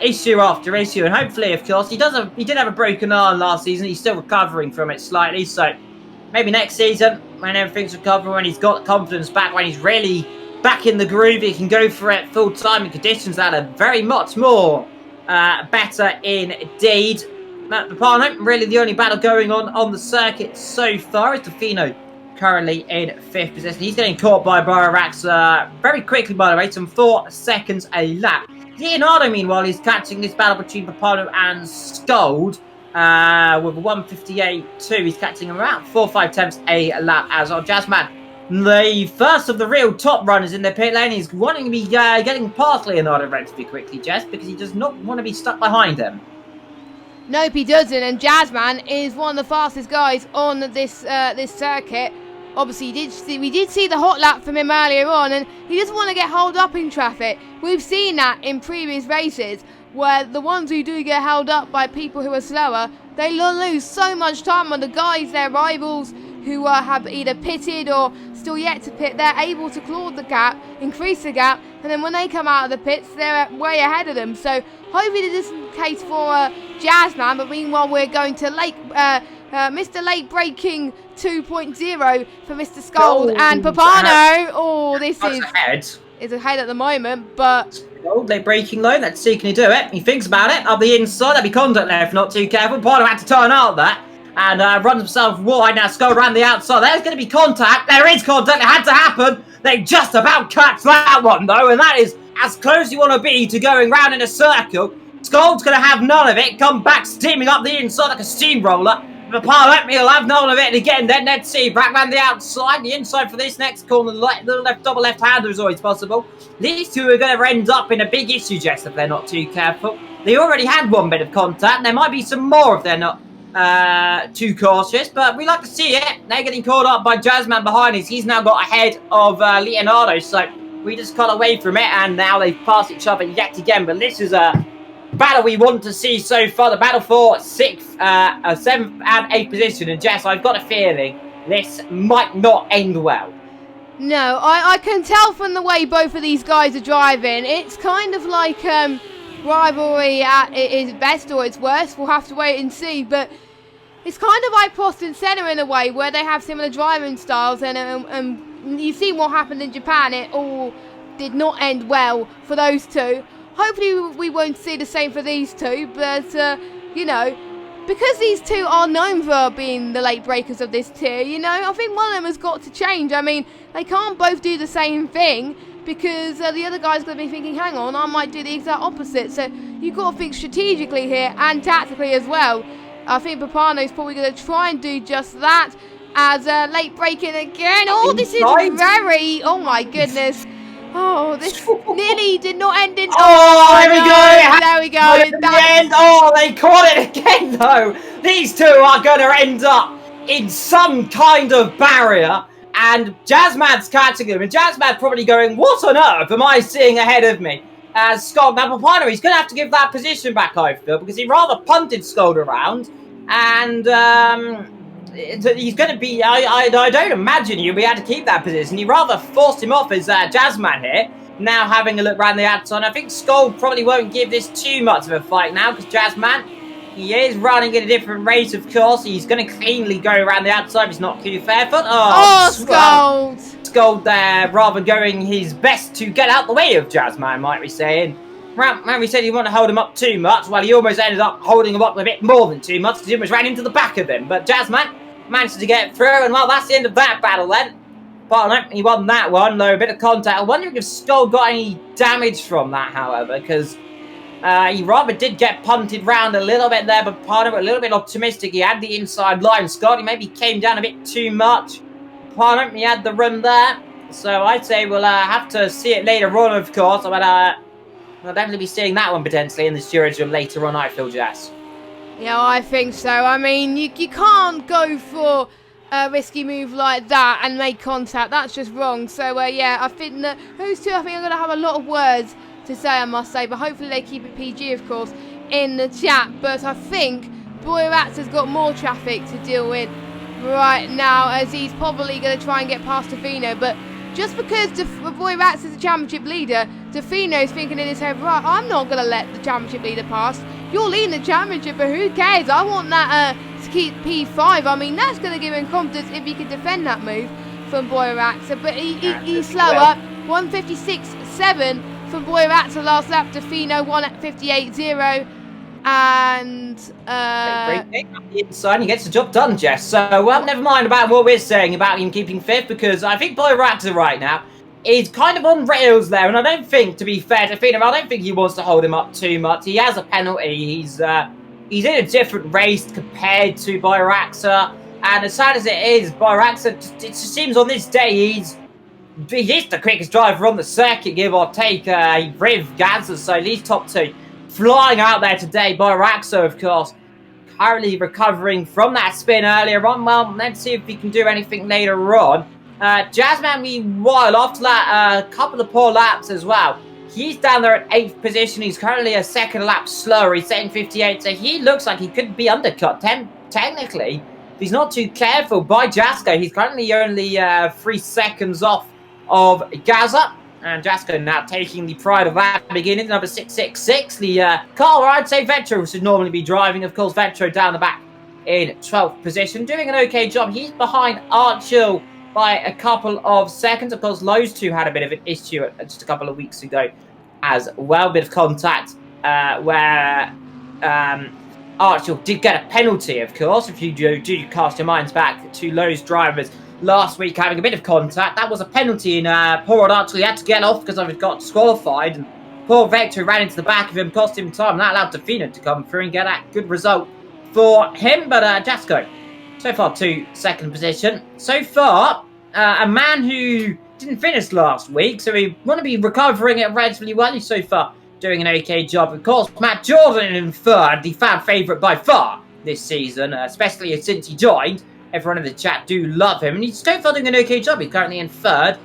[SPEAKER 2] issue after issue, and hopefully, of course, he did have a broken arm last season. He's still recovering from it slightly, so maybe next season, when everything's recovered, when he's got confidence back, when he's really back in the groove, he can go for it full time in conditions that are very much more better indeed. Papano, really the only battle going on the circuit so far is Defino, currently in 5th position. He's getting caught by Bararax very quickly, by the way, some 4 seconds a lap. Leonardo, meanwhile, is catching this battle between Papano and Scold with a 1:58.2. He's catching him around 4 or 5 tenths a lap as our Jazzman, the first of the real top runners in the pit lane, is wanting to be getting past Leonardo relatively quickly, Jess, because he does not want to be stuck behind him.
[SPEAKER 1] Nope, he doesn't, and Jazzman is one of the fastest guys on this this circuit. Obviously, we did see the hot lap from him earlier on, and he doesn't want to get held up in traffic. We've seen that in previous races, where the ones who do get held up by people who are slower, they lose so much time on the guys, their rivals, who have either pitted or still yet to pit. They're able to claw the gap, increase the gap, and then when they come out of the pits, they're way ahead of them. So hopefully this isn't the case for Jazzman, but meanwhile we're going to Mr. Late Braking 2.0 for Mr. Scold and Papano. Oh, this is ahead at the moment, but
[SPEAKER 2] Late braking low. Let's see, can he do it? He thinks about it. Up the inside, that'd be contact there if not too careful. Papano had to turn out there and runs himself wide. Now Scold around the outside. There's going to be contact. There is contact. It had to happen. They just about catch that one though, and that is as close as you want to be to going round in a circle. Scold's going to have none of it. Come back steaming up the inside like a steamroller. Papano, he'll have none of it again. Then let's see, back round the outside, the inside for this next corner. The left double left-hander is always possible. These two are going to end up in a big issue, Jess, if they're not too careful. They already had one bit of contact, and there might be some more if they're not too cautious. But we like to see it. They're getting caught up by Jazzman behind us. He's now got ahead of Leonardo, so we just cut away from it, and now they've passed each other yet again. But this is a battle we want to see so far, the battle for 6th, 7th and 8th position, and Jess, I've got a feeling this might not end well.
[SPEAKER 1] No, I can tell from the way both of these guys are driving. It's kind of like rivalry at its best or its worst. We'll have to wait and see, but it's kind of like Prost and Senna in a way, where they have similar driving styles, and you've seen what happened in Japan. It all did not end well for those two. Hopefully we won't see the same for these two, but, you know, because these two are known for being the late breakers of this tier, you know, I think one of them has got to change. I mean, they can't both do the same thing, because the other guy's going to be thinking, hang on, I might do the exact opposite. So you've got to think strategically here and tactically as well. I think Papano's probably going to try and do just that. as late braking again. Oh, this is very, oh my goodness. Oh, this nearly did not end in.
[SPEAKER 2] Oh, here we go.
[SPEAKER 1] There we go.
[SPEAKER 2] At the end. Oh, they caught it again, though. These two are going to end up in some kind of barrier. And Jazzman's catching him. And Jazzman's probably going, what on earth am I seeing ahead of me? As Scott Mapapano, he's going to have to give that position back, I feel, because he rather punted Scott around. And he's going to be, I don't imagine he'll be able to keep that position. He rather forced him off as Jazzman here. Now having a look around the outside, I think Skull probably won't give this too much of a fight now, because Jazzman, he is running at a different rate, of course. He's going to cleanly go around the outside. He's not too fairfoot.
[SPEAKER 1] Oh, Skull!
[SPEAKER 2] Skull there, rather going his best to get out the way of Jazzman, might we say. And we said he wanted to hold him up too much. Well, he almost ended up holding him up a bit more than too much, because he almost ran into the back of him. But Jazzman managed to get through, and well, that's the end of that battle then. But no, he won that one, though, a bit of contact. I'm wondering if Skull got any damage from that, however, because he rather did get punted round a little bit there, but Parno a little bit optimistic. He had the inside line. Scott, he maybe came down a bit too much. Parno, he had the room there. So I'd say we'll have to see it later on, of course. But we'll definitely be seeing that one potentially in the steerage room later on, I feel, Jess.
[SPEAKER 1] Yeah, I think so. I mean, you can't go for a risky move like that and make contact. That's just wrong. So, yeah, I think that those two, I think, are going to have a lot of words to say, I must say. But hopefully they keep it PG, of course, in the chat. But I think Boy Rats has got more traffic to deal with right now, as he's probably going to try and get past Tofino. But just because Boy Rats is the championship leader, Tofino's thinking in his head, right, I'm not going to let the championship leader pass. You're leading the championship, but who cares? I want that to keep P5. I mean, that's going to give him confidence if he can defend that move from Boy Rats. But he's slower. 156.7 from Boy Rats the last lap. Tofino 158.0. And
[SPEAKER 2] the inside, he gets the job done, Jess. So, well, never mind about what we're saying about him keeping fifth, because I think Boy Raptor right now is kind of on rails there, and I don't think, to be fair to Phenom, I don't think he wants to hold him up too much. He has a penalty. He's in a different race compared to Byraxa, and as sad as it is, Byraxa, it just seems on this day he is the quickest driver on the circuit, give or take. Riv, Gaza, so these top two flying out there today. Byraxa, of course, currently recovering from that spin earlier on. Well, let's see if we can do anything later on. Jazzman, meanwhile, after that couple of poor laps as well, he's down there at 8th position. He's currently a second lap slower. He's setting 58, so he looks like he could be undercut technically. If he's not too careful by Jasko. He's currently only 3 seconds off of Gaza. And Jasko now taking the pride of that beginning, number 666. The car where I'd say Vetro should normally be driving. Of course, Vetro down the back in 12th position, doing an okay job. He's behind Archil by a couple of seconds. Of course, those two had a bit of an issue just a couple of weeks ago as well. Bit of contact where Archil did get a penalty, of course. If you do cast your minds back to those drivers last week having a bit of contact, that was a penalty, and poor old Archil had to get off because he got disqualified. And poor Vector ran into the back of him, cost him time, and that allowed Tofino to come through and get that good result for him. But Jasko, so far to second position. So far, a man who didn't finish last week, so we want to be recovering it relatively well. He's so far doing an okay job. Of course, Matt Jordan in third, the fan favourite by far this season, especially since he joined. Everyone in the chat do love him, and he's so far doing an okay job. He's currently in third.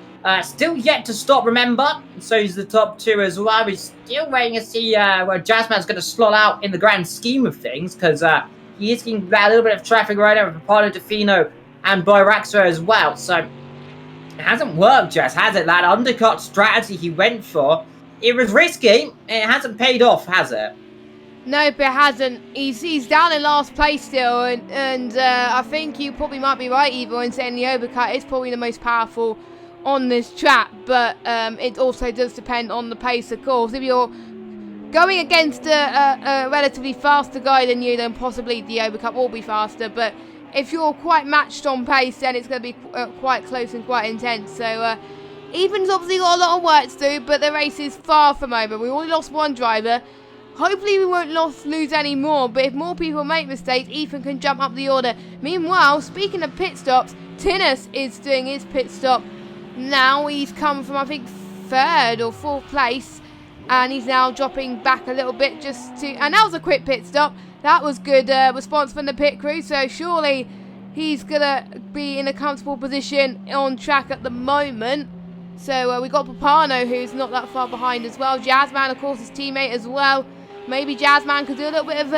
[SPEAKER 2] Still yet to stop, remember. So he's the top two as well. We're still waiting to see where Jazzman's going to slot out in the grand scheme of things, because he is getting a little bit of traffic right now with Paulo Tofino and Byraxa as well. So it hasn't worked, Jazz, has it? That undercut strategy he went for, it was risky. It hasn't paid off, has it?
[SPEAKER 1] Nope, it hasn't. He's down in last place still, and I think you probably might be right, Evo, in saying the overcut is probably the most powerful on this track, but it also does depend on the pace, of course. If you're going against a relatively faster guy than you, then possibly the overcut will be faster, but if you're quite matched on pace, then it's going to be quite close and quite intense. So Even's obviously got a lot of work to do, but the race is far from over. We only lost one driver, Hopefully we won't lose any more, but if more people make mistakes, Ethan can jump up the order. Meanwhile, speaking of pit stops, Tinnis is doing his pit stop. Now he's come from, I think, 3rd or 4th place, and he's now dropping back a little bit and that was a quick pit stop. That was good response from the pit crew, so surely he's going to be in a comfortable position on track at the moment. So we got Papano, who's not that far behind as well. Jazzman, of course, his teammate as well. Maybe Jazzman could do a little bit of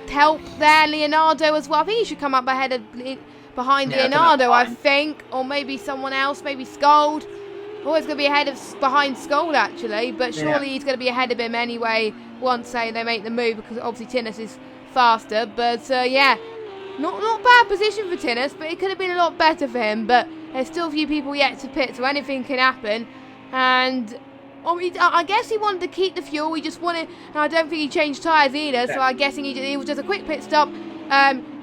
[SPEAKER 1] help there. Leonardo as well. I think he should come up behind Leonardo, I think. Or maybe someone else, maybe Scold. Always going to be behind Scold, actually. But surely he's going to be ahead of him anyway once, say, they make the move. Because obviously Tinnis is faster. But, yeah, not bad position for Tinnis. But it could have been a lot better for him. But there's still a few people yet to pit. So anything can happen. And I guess he wanted to keep the fuel. He just wanted... And I don't think he changed tyres either. So I'm guessing he was just a quick pit stop.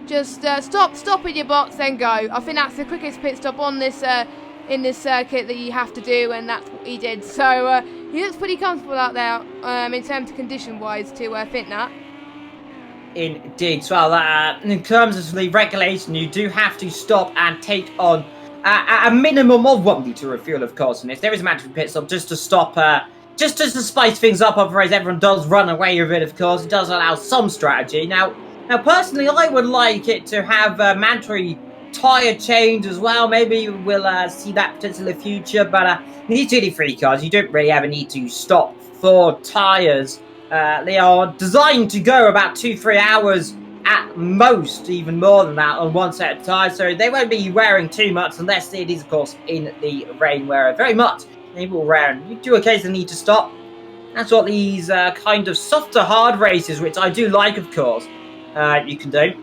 [SPEAKER 1] Just stop in your box, then go. I think that's the quickest pit stop on this in this circuit that you have to do, and that's what he did. So he looks pretty comfortable out there in terms of condition-wise to think that.
[SPEAKER 2] Indeed. Well, in terms of the regulation, you do have to stop and take on a minimum of 1 litre of fuel, of course. And if there is a mandatory pit stop, just to stop, just to spice things up, otherwise everyone does run away with it, of course. It does allow some strategy. Now, personally, I would like it to have a mandatory tyre change as well. Maybe we'll see that potentially in the future. But these GT3 cars, you don't really ever need to stop for tyres. They are designed to go about 2-3 hours at most, even more than that, on one set of tyres. So they won't be wearing too much unless it is, of course, in the rain, where very much they will wear. And you do occasionally need to stop. That's what these kind of softer hard races, which I do like, of course, you can do.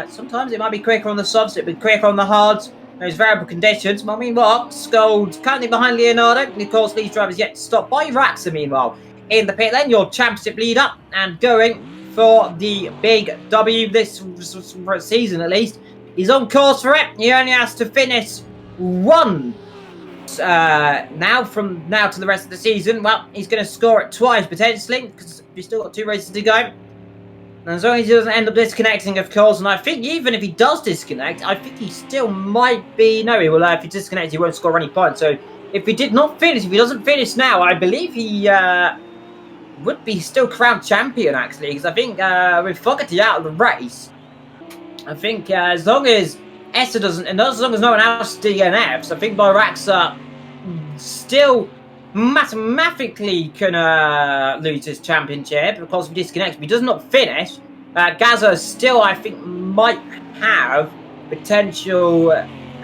[SPEAKER 2] Sometimes it might be quicker on the softs, it'll be quicker on the hards. Those variable conditions. But meanwhile, Scold currently behind Leonardo. And of course, these drivers yet to stop by Raxa, meanwhile, in the pit lane, your championship leader, and going for the big W this season, at least. He's on course for it. He only has to finish one now to the rest of the season. Well, he's going to score it twice, potentially, because we've still got 2 races to go. And as long as he doesn't end up disconnecting, of course, and I think even if he does disconnect, I think he still might be... No, he will. If he disconnects, he won't score any points. So if he doesn't finish now, I believe he would be still crowned champion, actually, because I think with Fogarty out of the race, I think as long as Esther doesn't, and as long as no one else DNFs, I think Boraxa still mathematically can lose his championship because if he disconnects. If he does not finish, Gaza still, I think, might have potential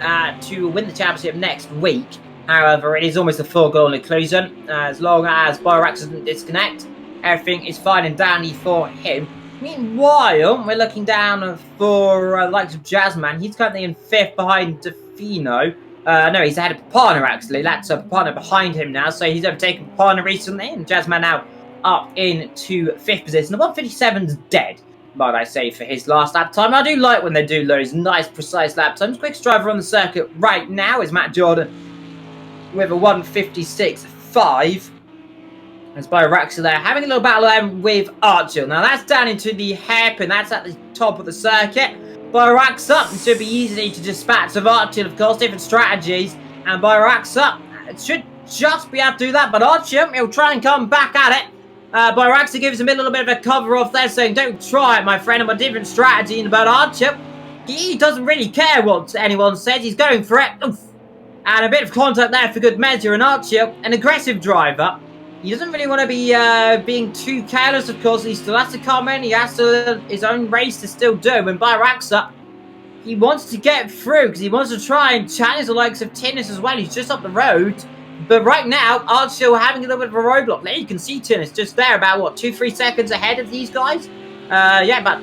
[SPEAKER 2] to win the championship next week. However, it is almost a foregone conclusion. As long as Borax doesn't disconnect, everything is fine and dandy for him. Meanwhile, we're looking down for the likes of Jazzman. He's currently in 5th behind Defino. No, he's ahead of Papana, actually. That's Papana behind him now. So he's overtaken Papana recently. And Jazzman now up into 5th position. The 157's dead, might I say, for his last lap time. I do like when they do those nice, precise lap times. Quickest driver on the circuit right now is Matt Jordan with a 156.5. As Boraxa there, having a little battle with Archer. Now that's down into the hairpin. That's at the top of the circuit. Boraxa should be easy to dispatch of Archer, of course, different strategies. And Boraxa should just be able to do that. But Archer, he'll try and come back at it. Boraxa gives him a little bit of a cover off there, saying, don't try it, my friend. I'm a different strategy. But Archer, he doesn't really care what anyone says. He's going for it. Oof. And a bit of contact there for good measure. And Archer, an aggressive driver. He doesn't really want to be being too careless, of course. He still has to come in. He has to his own race to still do. And Boraxa, he wants to get through because he wants to try and challenge the likes of Tinnis as well. He's just up the road. But right now, Archer having a little bit of a roadblock. There you can see Tinnis just there about, what, 2-3 seconds ahead of these guys? Yeah, about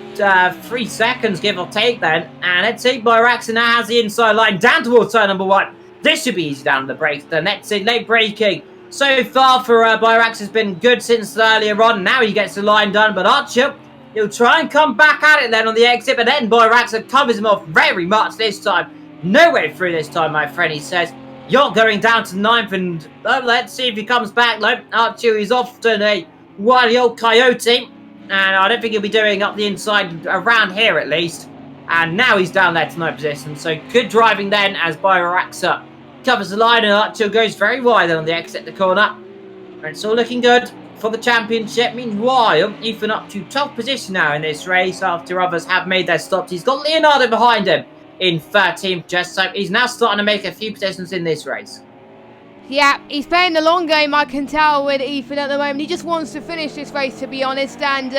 [SPEAKER 2] 3 seconds, give or take then. And let's see, Boraxa now has the inside line down towards turn number 1. This should be easy down the brakes then. Let's see, late braking. So far for Borax has been good since earlier on. Now he gets the line done. But Archer, he'll try and come back at it then on the exit. But then Borax covers him off very much this time. No way through this time, my friend, he says. You're going down to 9th. And let's see if he comes back. No, Archer is off to a wily old coyote. And I don't think he'll be doing up the inside around here at least. And now he's down there to no position. So good driving then as Byraxa covers the line and Archer goes very wide on the exit the corner. And it's all looking good for the championship. Meanwhile, Ethan up to 12th position now in this race after others have made their stops. He's got Leonardo behind him in 13th just so he's now starting to make a few positions in this race.
[SPEAKER 1] Yeah, he's playing the long game, I can tell, with Ethan at the moment. He just wants to finish this race, to be honest. And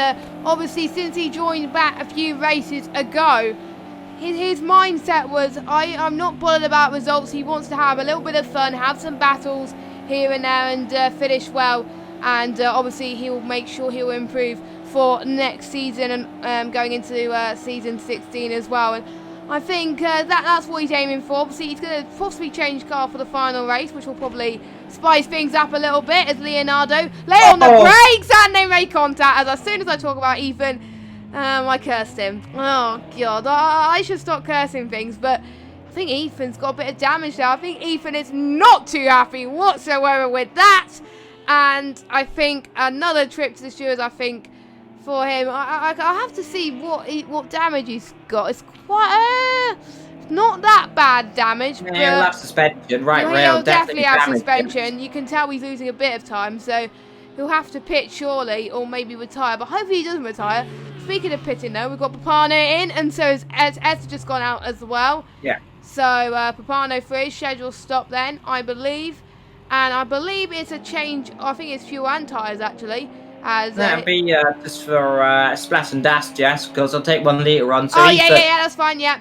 [SPEAKER 1] obviously, since he joined back a few races ago, his mindset was, I'm not bothered about results. He wants to have a little bit of fun, have some battles here and there, and finish well. And obviously, he'll make sure he'll improve for next season and going into season 16 as well. And I think that's what he's aiming for. Obviously, he's going to possibly change car for the final race, which will probably spice things up a little bit as Leonardo lay on the brakes and they make contact. As soon as I talk about Ethan, I cursed him. Oh, God. I should stop cursing things, but I think Ethan's got a bit of damage there. I think Ethan is not too happy whatsoever with that. And I think another trip to the stewards, I think, for him. I have to see what damage he's got. It's quite not that bad damage.
[SPEAKER 2] Yeah, he'll have suspension, right?
[SPEAKER 1] He'll definitely have suspension. You can tell he's losing a bit of time, so he'll have to pit surely, or maybe retire. But hopefully he doesn't retire. Speaking of pitting, though, we've got Papano in, and so has Ed's just gone out as well.
[SPEAKER 2] Yeah.
[SPEAKER 1] So Papano for his scheduled stop then, I believe, and I believe it's a change. I think it's fuel and tyres actually.
[SPEAKER 2] That'd be just for splash and dash, Jess, because I'll take 1 litre on. So
[SPEAKER 1] yeah, that's fine. Yeah,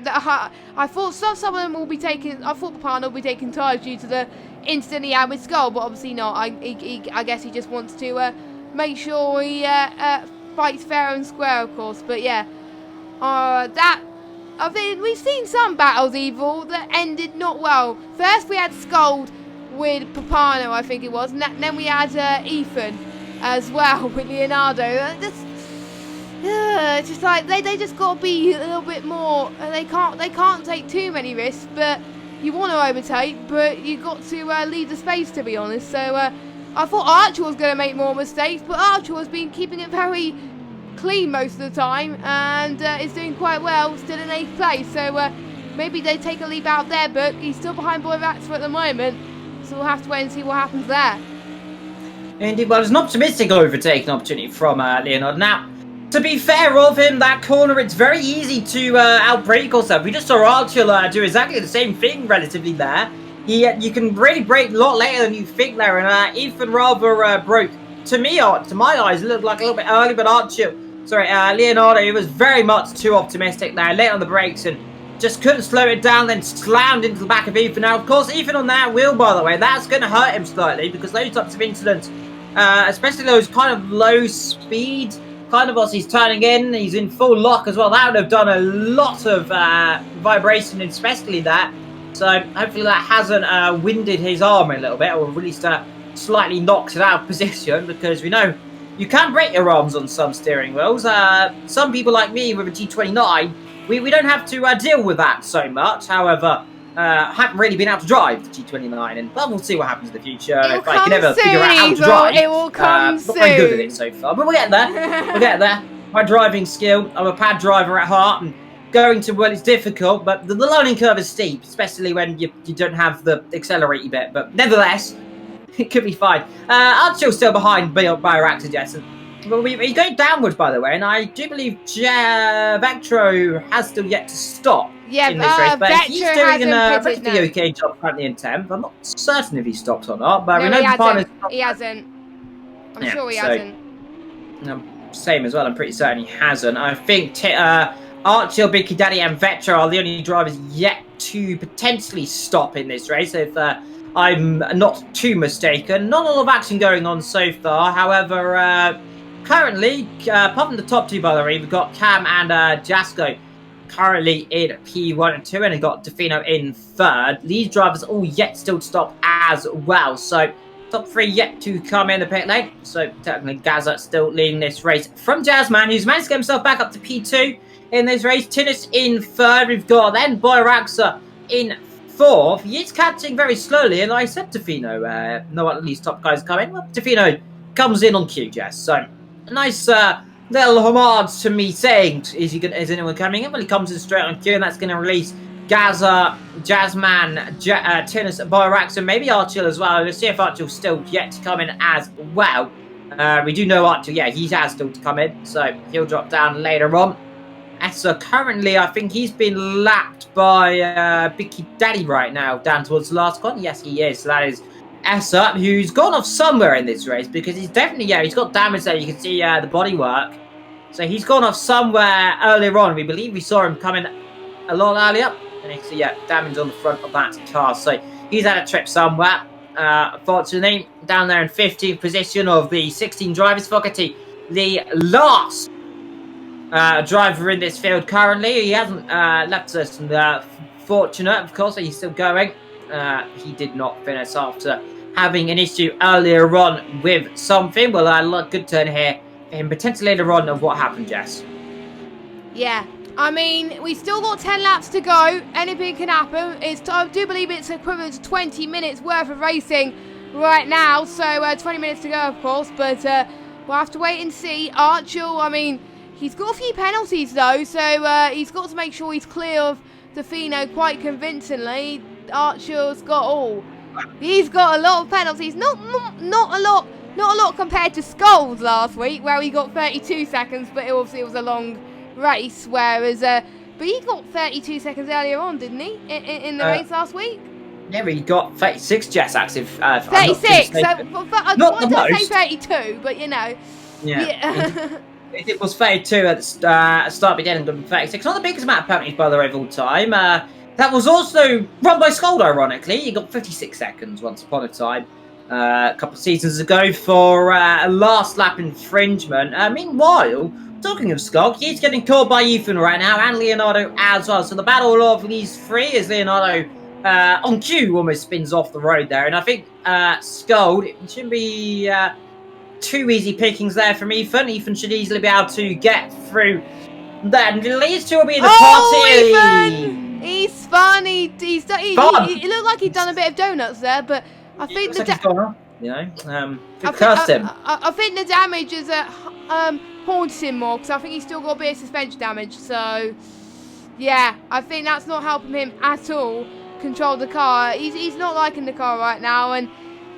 [SPEAKER 1] I thought some of them will be taking. I thought Papano will be taking tyres due to the incident he had with Skull, but obviously not. I guess he just wants to make sure he fights fair and square, of course. But yeah, that. I think we've seen some battles, Evil, that ended not well. First we had Skull with Papano, I think it was, and then we had Ethan as well with Leonardo. Just like they just got to be a little bit more. They can't take too many risks, but you want to overtake, but you got to leave the space, to be honest. So I thought Archer was going to make more mistakes, but Archer has been keeping it very clean most of the time and is doing quite well, still in 8th place. So maybe they take a leap out of their book. He's still behind Byraxa at the moment, so we'll have to wait and see what happens there.
[SPEAKER 2] Indeed, well, it's an optimistic overtaking opportunity from Leonardo. Now, to be fair of him, that corner, it's very easy to outbrake yourself. We just saw Archer do exactly the same thing relatively there. You can really brake a lot later than you think there, and Ethan rather broke. To my eyes, it looked like a little bit early, but Leonardo, he was very much too optimistic there, late on the brakes, and just couldn't slow it down, then slammed into the back of Ethan. Now, of course, Ethan on that wheel, by the way, that's going to hurt him slightly, because those types of incidents, especially those kind of low speed, kind of as he's turning in, he's in full lock as well, that would have done a lot of vibration, especially that. So hopefully that hasn't winded his arm a little bit, or at least slightly knocks it out of position, because we know you can break your arms on some steering wheels. Some people like me with a G29, we don't have to deal with that so much. However, haven't really been able to drive the G29, and well, we'll see what happens in the future. If I can ever figure out how to drive.
[SPEAKER 1] It will come soon.
[SPEAKER 2] Not very good at it so far, but we'll get there. We'll get there. My driving skill, I'm a pad driver at heart, and going to well, it's difficult, but the learning curve is steep, especially when you don't have the accelerator bit. But nevertheless, it could be fine. Archer's still behind Byraxa, Jess. Well, he's going downwards, by the way, and I do believe Vectro has still yet to stop in this race, but he's doing a relatively okay job currently in 10th. I'm not certain if he stopped or not, but we know
[SPEAKER 1] he hasn't. I'm sure he hasn't.
[SPEAKER 2] Same as well, I'm pretty certain he hasn't. I think Archer, Big Daddy, and Vectro are the only drivers yet to potentially stop in this race, if I'm not too mistaken. Not a lot of action going on so far, however, currently, apart from the top two, by the way, we've got Cam and Jasko currently in P1 and 2, and we've got Defino in 3rd. These drivers all yet still to stop as well, so top 3 yet to come in the pit lane. So technically, Gazza still leading this race from Jazzman, who's managed to get himself back up to P2 in this race. Tinnis in 3rd. We've got then Byraxa in 4th. He is catching very slowly, and I said Defino, no one of these top guys coming. Well, Defino comes in on cue, Jess. So, a nice little homage to me saying, is anyone coming in? Well, he comes in straight on cue, and that's going to release Gaza, Jazzman, Tinnis, Borax, and maybe Archil as well. Let's see if Archil's still yet to come in as well. We do know Archil, yeah, he has still to come in, so he'll drop down later on. So currently, I think he's been lapped by Bicky Daddy right now, down towards the last one. Yes, he is. So that is Essa, who's gone off somewhere in this race, because he's definitely, yeah, he's got damage there. You can see the bodywork. So he's gone off somewhere earlier on. We believe we saw him coming a lot earlier. And you can see, yeah, damage on the front of that car. So he's had a trip somewhere. Unfortunately, down there in 15th position of the 16 drivers. Fogarty, the last driver in this field currently. He hasn't left us fortunate, of course, he's still going. He did not finish after having an issue earlier on with something. Well, good turn here for him potentially later on of what happened, Jess.
[SPEAKER 1] Yeah. I mean, we still got 10 laps to go. Anything can happen. I do believe it's equivalent to 20 minutes worth of racing right now. So 20 minutes to go, of course. But we'll have to wait and see. Archil, I mean, he's got a few penalties, though. So he's got to make sure he's clear of Defino quite convincingly. Archil's got he's got a lot of penalties. Not a lot compared to Skulls last week, where he got 32 seconds. But obviously it was a long race, whereas but he got 32 seconds earlier on, didn't he, in the race last week?
[SPEAKER 2] Yeah, he got 36 Jets active.
[SPEAKER 1] 36. So I wanted to say 32, but you know.
[SPEAKER 2] Yeah. It was 32 at the start, beginning of 36. Not the biggest amount of penalties, by the way, of all time. That was also run by Scold, ironically. He got 56 seconds once upon a time, a couple of seasons ago, for a last lap infringement. Meanwhile, talking of Skulk, he's getting caught by Ethan right now, and Leonardo as well. So the battle of these three is Leonardo on cue almost spins off the road there. And I think Skulk, it shouldn't be too easy pickings there from Ethan. Ethan should easily be able to get through that. And these two will be in the party.
[SPEAKER 1] Ethan! He spun. He looked like he'd done a bit of donuts there, but I think
[SPEAKER 2] cursed him.
[SPEAKER 1] I think the damage is haunts him more, because I think he's still got a bit of suspension damage. So yeah, I think that's not helping him at all control the car. He's not liking the car right now, and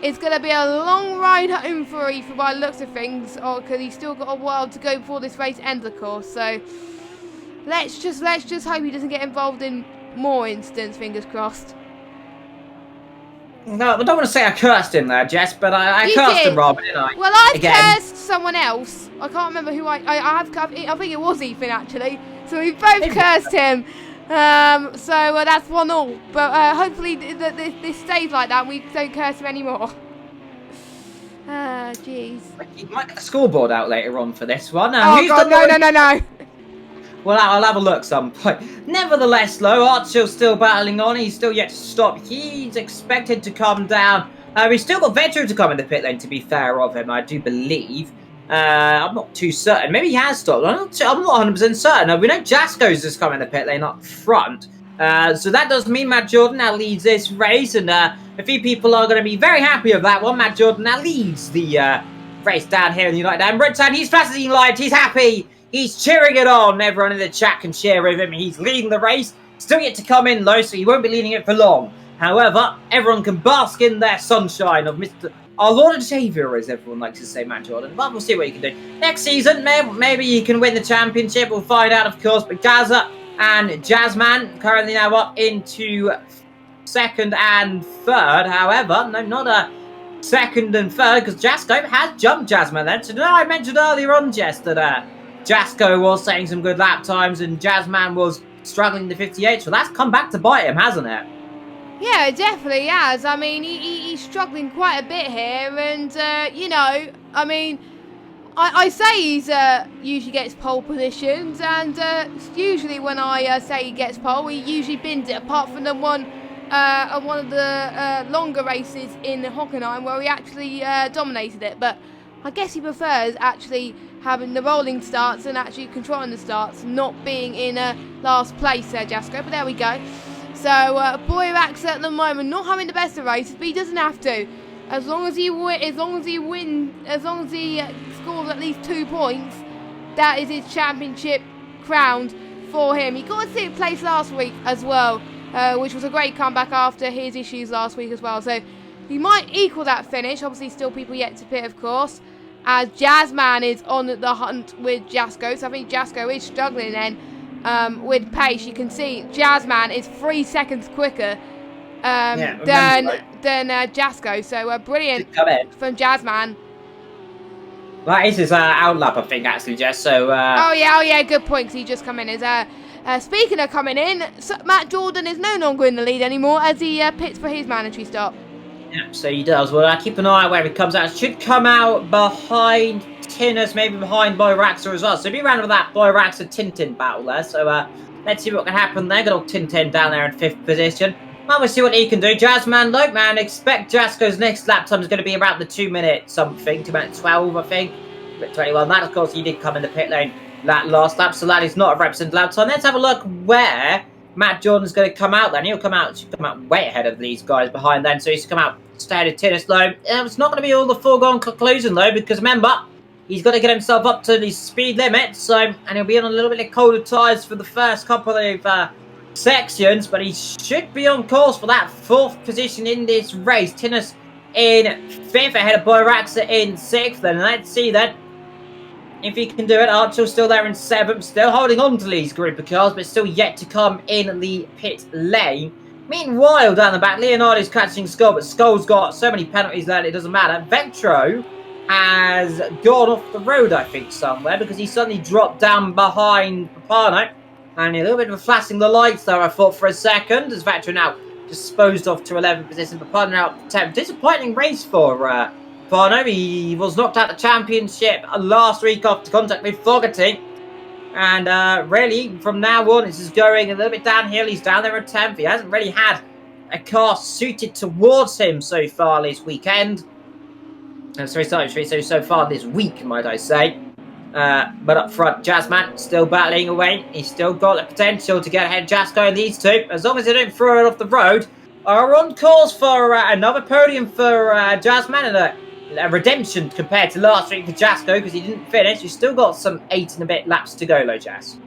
[SPEAKER 1] it's going to be a long ride home for Ethan by the looks of things, because he's still got a while to go before this race ends, of course. So let's just hope he doesn't get involved in more incidents. Fingers crossed.
[SPEAKER 2] No, I don't want to say I cursed him there, Jess, but I cursed him, Robin, didn't I?
[SPEAKER 1] Well, I've cursed someone else. I can't remember who I think it was Ethan, actually. So we both cursed him. So that's 1-1. But hopefully this stays like that. We don't curse him anymore. Jeez.
[SPEAKER 2] You might get the scoreboard out later on for this one.
[SPEAKER 1] Oh, God, no.
[SPEAKER 2] Well, I'll have a look some point. Nevertheless, though, Archil's still battling on. He's still yet to stop. He's expected to come down. We've still got Vetro to come in the pit lane, to be fair of him, I do believe. I'm not too certain. Maybe he has stopped. I'm not 100% certain. We know Jasko's just come in the pit lane up front. So that does mean Matt Jordan now leads this race. And a few people are going to be very happy with that one. Matt Jordan now leads the race down here in the United Arab Red. He's flashing light. He's happy. He's cheering it on. Everyone in the chat can cheer with him. He's leading the race. Still yet to come in, though, so he won't be leading it for long. However, everyone can bask in their sunshine of Mr. Our Lord and Saviour, as everyone likes to say, Matt Jordan. But we'll see what he can do. Next season, maybe he can win the championship. We'll find out, of course. But Gaza and Jazzman currently now up into second and third. However, no, not a second and third, because Jasko has jumped Jazzman then. So I mentioned earlier on, Jess, that Jasko was saying some good lap times and Jazzman was struggling to 58. So that's come back to bite him, hasn't it?
[SPEAKER 1] Yeah, it definitely has. I mean, he's struggling quite a bit here, and you know, I mean, I say he's usually gets pole positions, and usually when I say he gets pole, he usually bins it. Apart from the one of the longer races in Hockenheim where he actually dominated it, but I guess he prefers actually having the rolling starts and actually controlling the starts, not being in last place there, Jasko. But there we go. So Boyrax at the moment not having the best of races, but he doesn't have to. As long as he scores at least 2 points, that is his championship crowned for him. He got a 6th place last week as well, which was a great comeback after his issues last week as well. So he might equal that finish. Obviously, still people yet to pit, of course. As Jazzman is on the hunt with Jasko. So I think Jasko is struggling then with pace. You can see Jazzman is 3 seconds quicker than Jasko. So brilliant from Jazzman.
[SPEAKER 2] That is his outlap, I think, actually, Jess. So.
[SPEAKER 1] Oh yeah, good point. 'Cause he just come in. Speaking of coming in, Matt Jordan is no longer in the lead anymore as he pits for his mandatory stop.
[SPEAKER 2] Yeah, so he does. Well, keep an eye out where he comes out. Should come out behind Tinners, maybe behind Boy Raxa as well. So be around with that Boy Raxa Tintin battle there. So let's see what can happen there. Good old Tintin down there in 5th position. Well, we'll see what he can do. Jazzman, look, man, expect Jasko's next lap time is going to be around the 2 minute something, 2 minute 12, I think. But 21. That, of course, he did come in the pit lane that last lap, so that is not a represented lap time. Let's have a look where Matt Jordan's going to come out then. Should come out way ahead of these guys behind then, so he's come out stayed at Tinnis low. It's not going to be all the foregone conclusion though, because remember, he's got to get himself up to the speed limit, and he'll be on a little bit of colder tyres for the first couple of sections, but he should be on course for that 4th position in this race. Tinnis in 5th, ahead of Boy Raxa in 6th, and let's see then if he can do it. Archer's still there in 7th, still holding on to Lee's group of cars, but still yet to come in the pit lane. Meanwhile, down the back, Leonardo's catching Skull, but Skull's got so many penalties that it doesn't matter. Vetro has gone off the road, I think, somewhere, because he suddenly dropped down behind Papano. And a little bit of a flashing the lights there, I thought, for a second, as Vetro now disposed off to 11th position. Papano out 10th. Disappointing race for Papano. He was knocked out the championship last week after contact with Fogarty. And really, from now on, it's just going a little bit downhill. He's down there at 10th. He hasn't really had a car suited towards him so far this weekend. So far this week, might I say. But up front, Jazzman still battling away. He's still got the potential to get ahead of Jasko and these two. As long as they don't throw it off the road, are on course for another podium for Jazzman and a redemption compared to last week for Jasko because he didn't finish. He's still got some 8 and a bit laps to go, though, Jazz.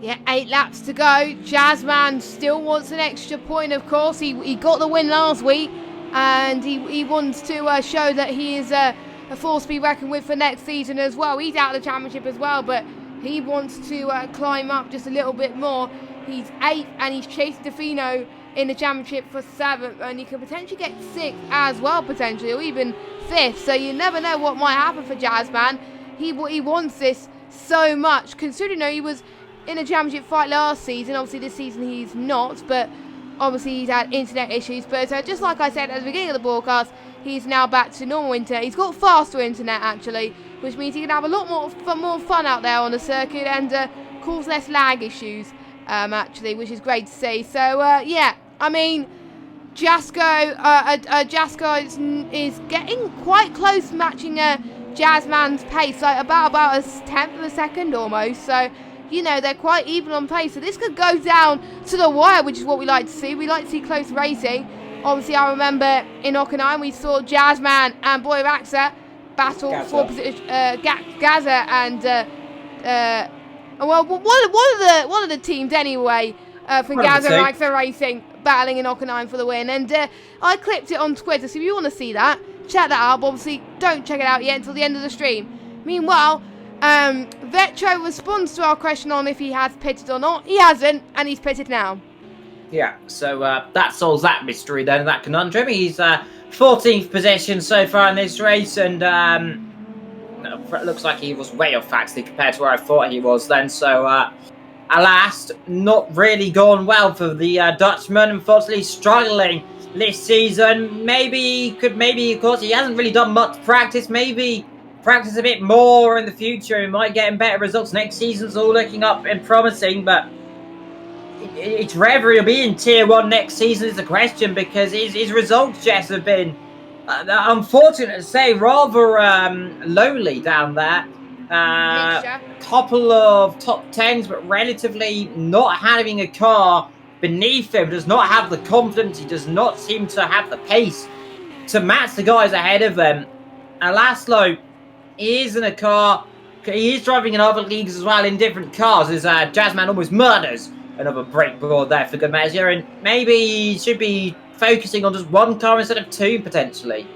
[SPEAKER 1] Yeah, 8 laps to go. Jazzman still wants an extra point, of course. He got the win last week, and he wants to show that he is a force to be reckoned with for next season as well. He's out of the championship as well, but he wants to climb up just a little bit more. He's 8th, and he's chased Defino in the championship for 7th, and he could potentially get 6th as well, potentially, or even 5th. So you never know what might happen for Jazzman. He wants this so much, considering he was in a championship fight last season. Obviously, this season he's not, but obviously he's had internet issues. But just like I said at the beginning of the broadcast, he's now back to normal internet. He's got faster internet, actually, which means he can have a lot more fun out there on the circuit and cause less lag issues, actually, which is great to see. So, yeah, I mean, Jasko is getting quite close matching Jazzman's pace, like about a 10th of a second almost. So, they're quite even on pace. So this could go down to the wire, which is what we like to see. We like to see close racing. Obviously, I remember in Hockenheim we saw Jazzman and Boy Raxa battle for position. Gaza and one of the teams anyway from Gaza and Raxa Racing battling in Hockenheim for the win. And I clipped it on Twitter, so if you want to see that, check that out. But obviously, don't check it out yet until the end of the stream. Meanwhile, Vetro responds to our question on if he has pitted or not. He hasn't, and he's pitted now.
[SPEAKER 2] Yeah, so that solves that mystery then, that conundrum. He's 14th position so far in this race, and it looks like he was way off actually compared to where I thought he was then. So, alas, not really gone well for the Dutchman. Unfortunately, struggling this season. Maybe, of course, he hasn't really done much practice. Maybe practice a bit more in the future. He might get better results. Next season's all looking up and promising, but it's whether he'll be in Tier 1 next season is the question, because his results, Jess, have been, unfortunate to say, rather lowly down there. A couple of top 10s, but relatively not having a car beneath him, does not have the confidence, he does not seem to have the pace to match the guys ahead of them. And Laszlo is in a car. He is driving in other leagues as well in different cars as Jazzman almost murders another brake board there for good measure. And maybe he should be focusing on just one car instead of two, potentially.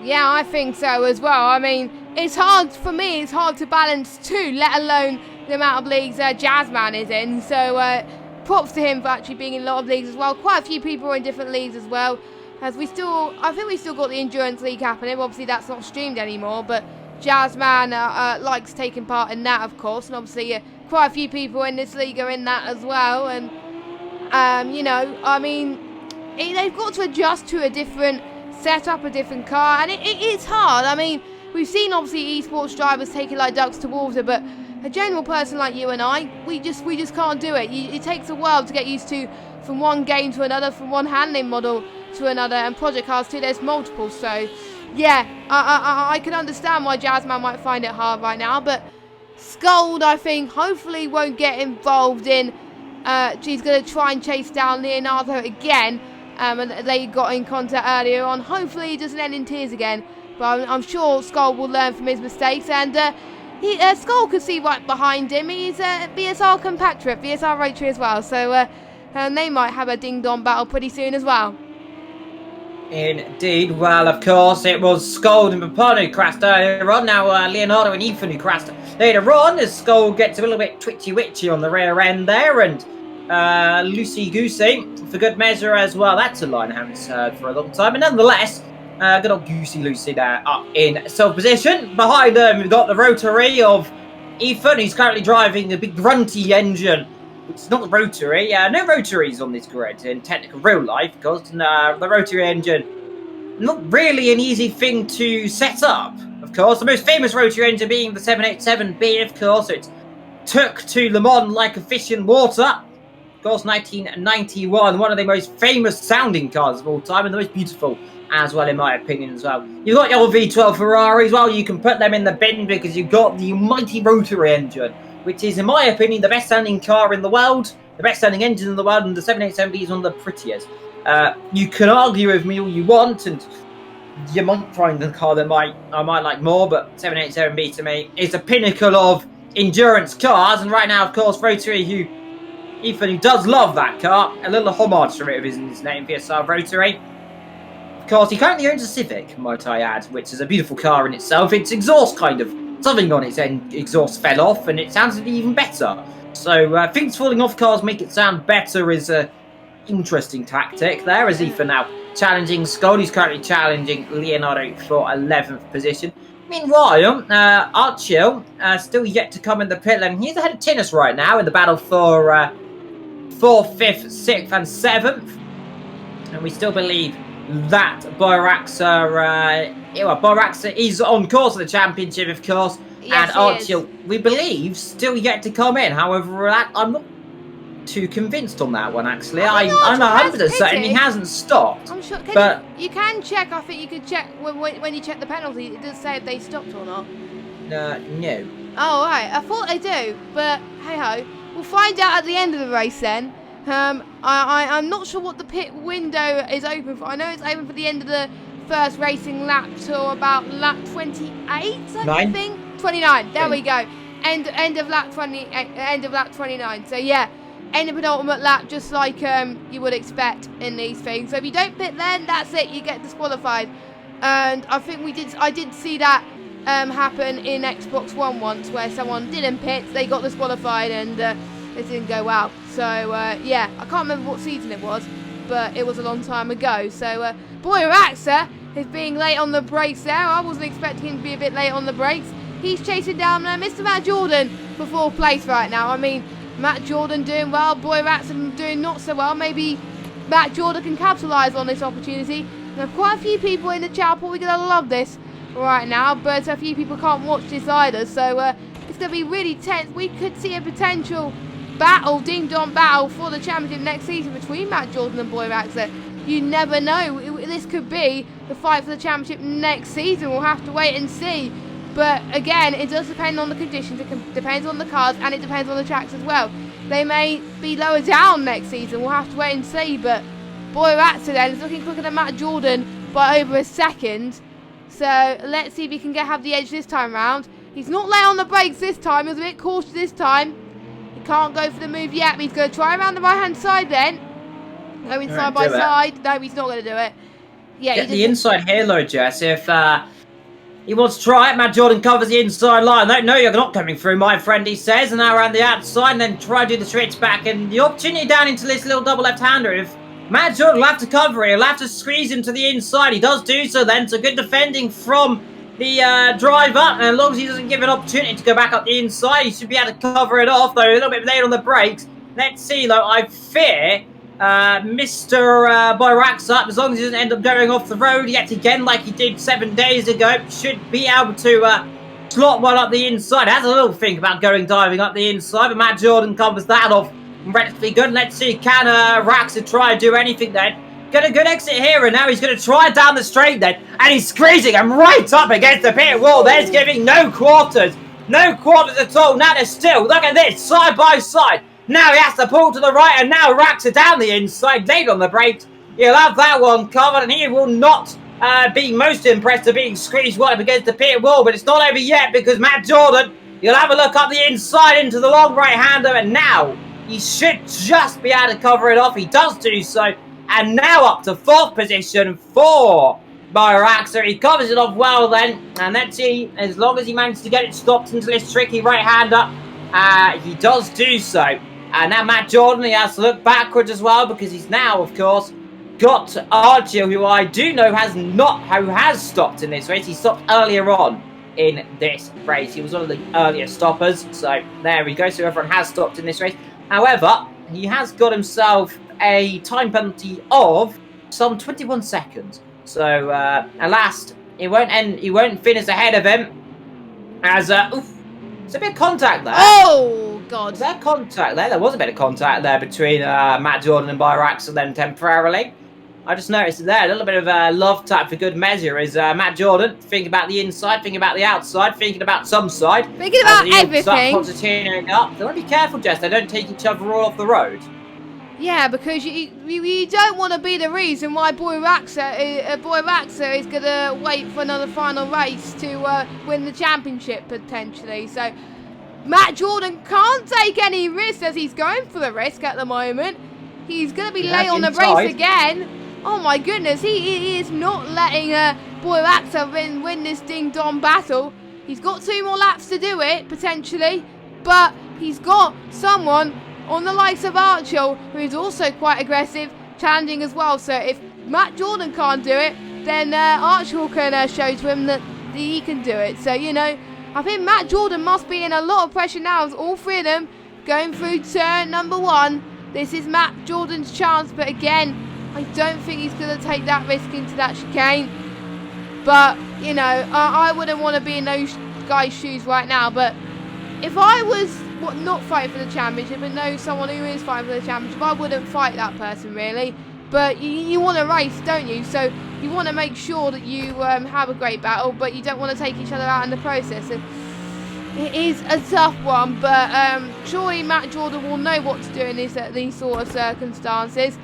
[SPEAKER 1] Yeah, I think so as well. I mean, it's hard for me. It's hard to balance two, let alone the amount of leagues Jazzman is in. So props to him for actually being in a lot of leagues as well. Quite a few people are in different leagues as well. As I think we still got the Endurance League happening. Obviously, that's not streamed anymore, but Jazzman likes taking part in that, of course. And obviously, quite a few people in this league are in that as well. And you know, I mean, they've got to adjust to a different setup, a different car, and it's hard. I mean, we've seen obviously esports drivers take it like ducks to water, but a general person like you and I, we just can't do it. It takes a while to get used to from one game to another, from one handling model to another, and project cars too. There's multiple, so yeah, I can understand why Jazzman might find it hard right now, but Scold, I think, hopefully won't get involved in. She's going to try and chase down Leonardo again. And they got in contact earlier on. Hopefully he doesn't end in tears again. But I'm sure Skull will learn from his mistakes. And Skull could see right behind him. He's BSR compatriot, BSR Rotary as well. So and they might have a ding-dong battle pretty soon as well.
[SPEAKER 2] Indeed. Well, of course, it was Skull and Papano who crashed earlier on. Now Leonardo and Ethan who crashed later on as Skull gets a little bit twitchy-witchy on the rear end there. And loosey-goosey for good measure as well. That's a line I haven't heard for a long time. And nonetheless, good old Goosey Lucy there up in self-position. Behind them, we've got the rotary of Ethan. He's currently driving a big grunty engine. It's not the rotary. No rotaries on this grid in technical real life because the rotary engine, not really an easy thing to set up. Of course, the most famous rotary engine being the 787B, of course. It took to Le Mans like a fish in water. Of course, 1991, one of the most famous sounding cars of all time, and the most beautiful as well, in my opinion, as well. You've got your V12 Ferraris, well, you can put them in the bin because you've got the mighty rotary engine, which is, in my opinion, the best sounding car in the world, the best sounding engine in the world, and the 787B is one of the prettiest. You can argue with me all you want, and you might find a car that I might like more, but 787B to me is the pinnacle of endurance cars, and right now, of course, Rotary, Ethan, who does love that car, a little homage from it of his name, PSR Rotary. Of course, he currently owns a Civic, might I add, which is a beautiful car in itself. Its exhaust something on its exhaust fell off, and it sounds even better. So, things falling off cars make it sound better is a interesting tactic there, as Ethan now challenging Skull. He's currently challenging Leonardo for 11th position. Meanwhile, Archil still yet to come in the pit lane. He's ahead of Tinnis right now in the battle for 4th, 5th, 6th and 7th. And we still believe that Boraxa is on course for the championship, of course.
[SPEAKER 1] Yes,
[SPEAKER 2] and Archil, we believe, still yet to come in. However, I'm not too convinced on that one, actually. I'm 100% certain he hasn't stopped.
[SPEAKER 1] I'm sure. You can check. I think you could check when you check the penalty. It does say if they stopped or not.
[SPEAKER 2] No.
[SPEAKER 1] Oh, right. I thought they do, but hey ho. We'll find out at the end of the race then. I'm not sure what the pit window is open for. I know it's open for the end of the first racing lap till about lap 28, I think. 29. There we go. End of lap 20. End of lap 29. So yeah, end of penultimate lap, just like you would expect in these things. So if you don't pit, then that's it. You get disqualified. And I think I did see that happen in Xbox One once, where someone didn't pit, they got disqualified, and it didn't go well. So yeah, I can't remember what season it was, but it was a long time ago. So Boraxa is being late on the brakes there. I wasn't expecting him to be a bit late on the brakes. He's chasing down Mr. Matt Jordan for 4th place right now. I mean, Matt Jordan doing well, Boraxa doing not so well. Maybe Matt Jordan can capitalise on this opportunity. There are quite a few people in the chat, we're going to love this right now, but a few people can't watch this either, so it's going to be really tense. We could see a potential battle, ding-dong battle for the championship next season between Matt Jordan and Boraxa. You never know. This could be the fight for the championship next season. We'll have to wait and see. But again, it does depend on the conditions, it depends on the cars, and it depends on the tracks as well. They may be lower down next season, we'll have to wait and see, but Boraxa then is looking quicker than Matt Jordan by over a second. So let's see if he can have the edge this time round. He's not late on the brakes this time. He was a bit cautious this time. He can't go for the move yet, but he's going to try around the right-hand side then. Going side by side. No, he's not going to do it. Yeah,
[SPEAKER 2] Get the inside here, though, Jess. If he wants to try it, Matt Jordan covers the inside line. No, you're not coming through, my friend, he says. And now around the outside, and then try to do the switch back. And the opportunity down into this little double left-hander. If Matt Jordan will have to cover it, he'll have to squeeze him to the inside. He does do so then. So good defending from the driver. And as long as he doesn't give an opportunity to go back up the inside, he should be able to cover it off, though a little bit late on the brakes. Let's see, though. I fear Mr. Byraxa, as long as he doesn't end up going off the road yet again like he did 7 days ago, should be able to slot one up the inside. Has a little think about diving up the inside, but Matt Jordan covers that off relatively good. Let's see, can Raxa try and do anything then? Get a good exit here, and now he's going to try down the straight then, and he's squeezing him right up against the pit wall. There's giving no quarters at all. Now they're still, look at this, side by side. Now he has to pull to the right, and now Raxa down the inside, late on the brakes. He'll have that one covered, and he will not be most impressed of being squeezed right up against the pit wall. But it's not over yet, because Matt Jordan, he'll have a look up the inside into the long right-hander, and now he should just be able to cover it off. He does do so, and now up to 4th position for Byraxa. He covers it off well then, and let's see, as long as he manages to get it stopped into this tricky right-hander, he does do so. And now Matt Jordan, he has to look backwards as well, because he's now, of course, got Archie, who I do know has stopped in this race. He stopped earlier on in this race. He was one of the earlier stoppers. So there we go. So everyone has stopped in this race. However, he has got himself a time penalty of some 21 seconds. So alas, he won't finish ahead of him. As it's a bit of contact there.
[SPEAKER 1] Oh, God.
[SPEAKER 2] Was there contact there? There was a bit of contact there between Matt Jordan and Byraxa then temporarily. I just noticed there, a little bit of a love tap for good measure is Matt Jordan thinking about the inside, thinking about the outside, thinking about some side.
[SPEAKER 1] Thinking about everything.
[SPEAKER 2] Up. They want to be careful, Jess. They don't take each other all off the road.
[SPEAKER 1] Yeah, because you don't want to be the reason why Byraxa is going to wait for another final race to win the championship, potentially. So Matt Jordan can't take any risks as he's going for the risk at the moment. He's going to be late on the race again. Oh my goodness, he is not letting Byraxa win this ding-dong battle. He's got 2 more laps to do it, potentially. But he's got someone on the likes of Archie, who is also quite aggressive, challenging as well. So if Matt Jordan can't do it, then Archie can show to him that he can do it. So, you know, I think Matt Jordan must be in a lot of pressure now as all 3 of them going through turn number 1. This is Matt Jordan's chance, but again, I don't think he's going to take that risk into that chicane. But, you know, I wouldn't want to be in those guys' shoes right now. But if I was not fighting for the championship and know someone who is fighting for the championship, I wouldn't fight that person, really. But you want to race, don't you? So you want to make sure that you have a great battle, but you don't want to take each other out in the process. And it is a tough one, but surely Matt Jordan will know what to do in these sort of circumstances.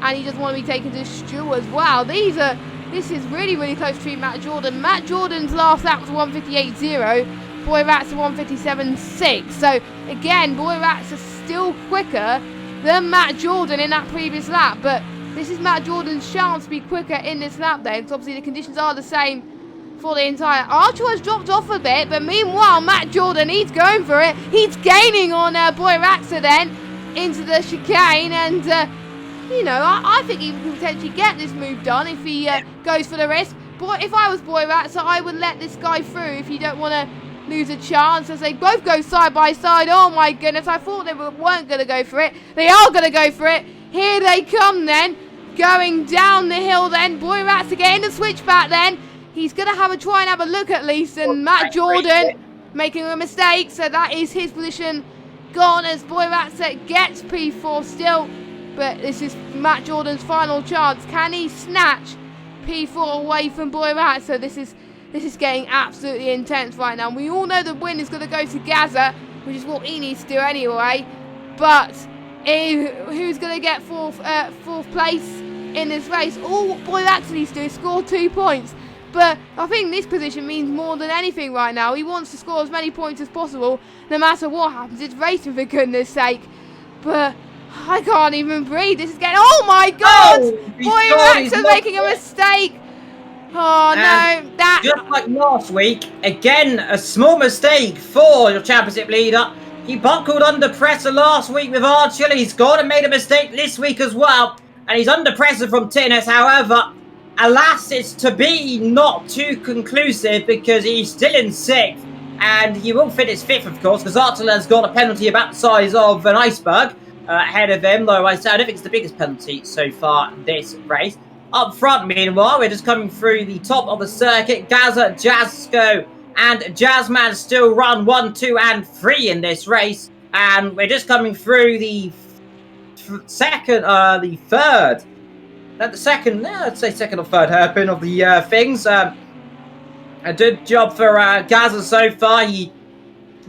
[SPEAKER 1] And he doesn't want to be taken to stew as well. This is really, really close between Matt Jordan. Matt Jordan's last lap was 1:58.0. Byraxa 1:57.6. So again, Byraxa still quicker than Matt Jordan in that previous lap. But this is Matt Jordan's chance to be quicker in this lap then, because obviously the conditions are the same for the entire. Archer has dropped off a bit, but meanwhile Matt Jordan, he's going for it. He's gaining on Byraxa then into the chicane, and you know, I think he can potentially get this move done if he goes for the risk. But if I was Byraxa, I would let this guy through if you don't want to lose a chance, as they both go side by side. Oh my goodness, I thought they weren't going to go for it. They are going to go for it. Here they come then, going down the hill then. Byraxa getting the switchback then. He's going to try and have a look at least, and Matt Jordan making a mistake, so that is his position gone as Byraxa gets P4 still. But this is Matt Jordan's final chance. Can he snatch P4 away from Byraxa? This is getting absolutely intense right now. We all know the win is going to go to Gaza, which is what he needs to do anyway. But who's going to get fourth place? in this race. All Boy Raxa needs to do is score 2 points. But I think this position means more than anything right now. He wants to score as many points as possible, no matter what happens. It's racing, for goodness sake. But I can't even breathe. This is getting... Oh my God! Boy Raxa making a mistake. Oh no, that...
[SPEAKER 2] Just like last week, again, a small mistake for your championship leader. He buckled under pressure last week with Archer. He's gone and made a mistake this week as well. And he's under pressure from Tinnis. However, alas, it's to be not too conclusive because he's still in 6th. And he will finish 5th, of course, because Archer's got a penalty about the size of an iceberg ahead of him. Though I don't think it's the biggest penalty so far this race. Up front, meanwhile, we're just coming through the top of the circuit. Gaza, Jasko, and Jazzman still run 1, 2, and 3 in this race. And we're just coming through the third, let's say second or third hairpin of the things. A good job for Gaza so far. He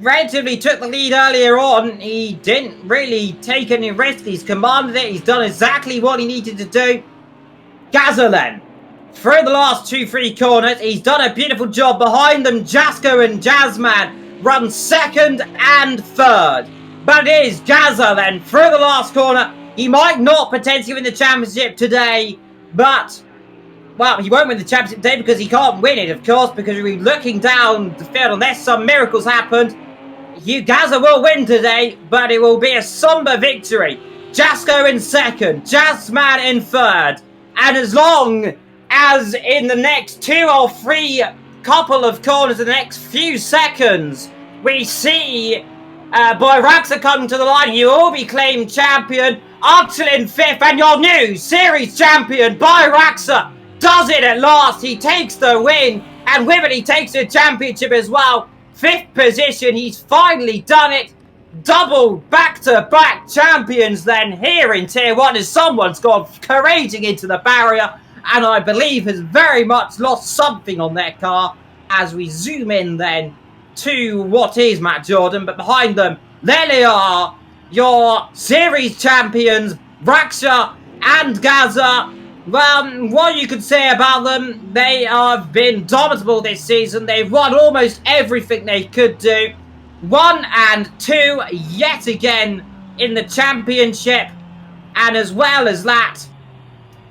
[SPEAKER 2] relatively took the lead earlier on. He didn't really take any risk. He's commanded it. He's done exactly what he needed to do. Gaza then, through the last 2-3 corners, he's done a beautiful job. Behind them, Jasko and Jazzman run 2nd and 3rd. But it is Gaza then, through the last corner. He might not potentially win the championship today, but, well, he won't win the championship today because he can't win it, of course, because we're looking down the field unless some miracles happened. Gaza will win today, but it will be a somber victory. Jasko in 2nd, Jazzman in 3rd. And as long as in the next 2 or 3 couple of corners in the next few seconds, we see Boy Raxa coming to the line, you will be claimed champion. Archer in 5th, and your new series champion, Boy Raxa, does it at last. He takes the win, and with it, he takes the championship as well. 5th position, he's finally done it. Double back-to-back champions then here in Tier 1 as someone's gone careening into the barrier and I believe has very much lost something on their car as we zoom in then to what is Matt Jordan, but behind them, there they are, your series champions, Raxa and Gaza. Well, what you could say about them, they have been dominable this season. They've won almost everything they could do. 1 and 2 yet again in the championship. And as well as that,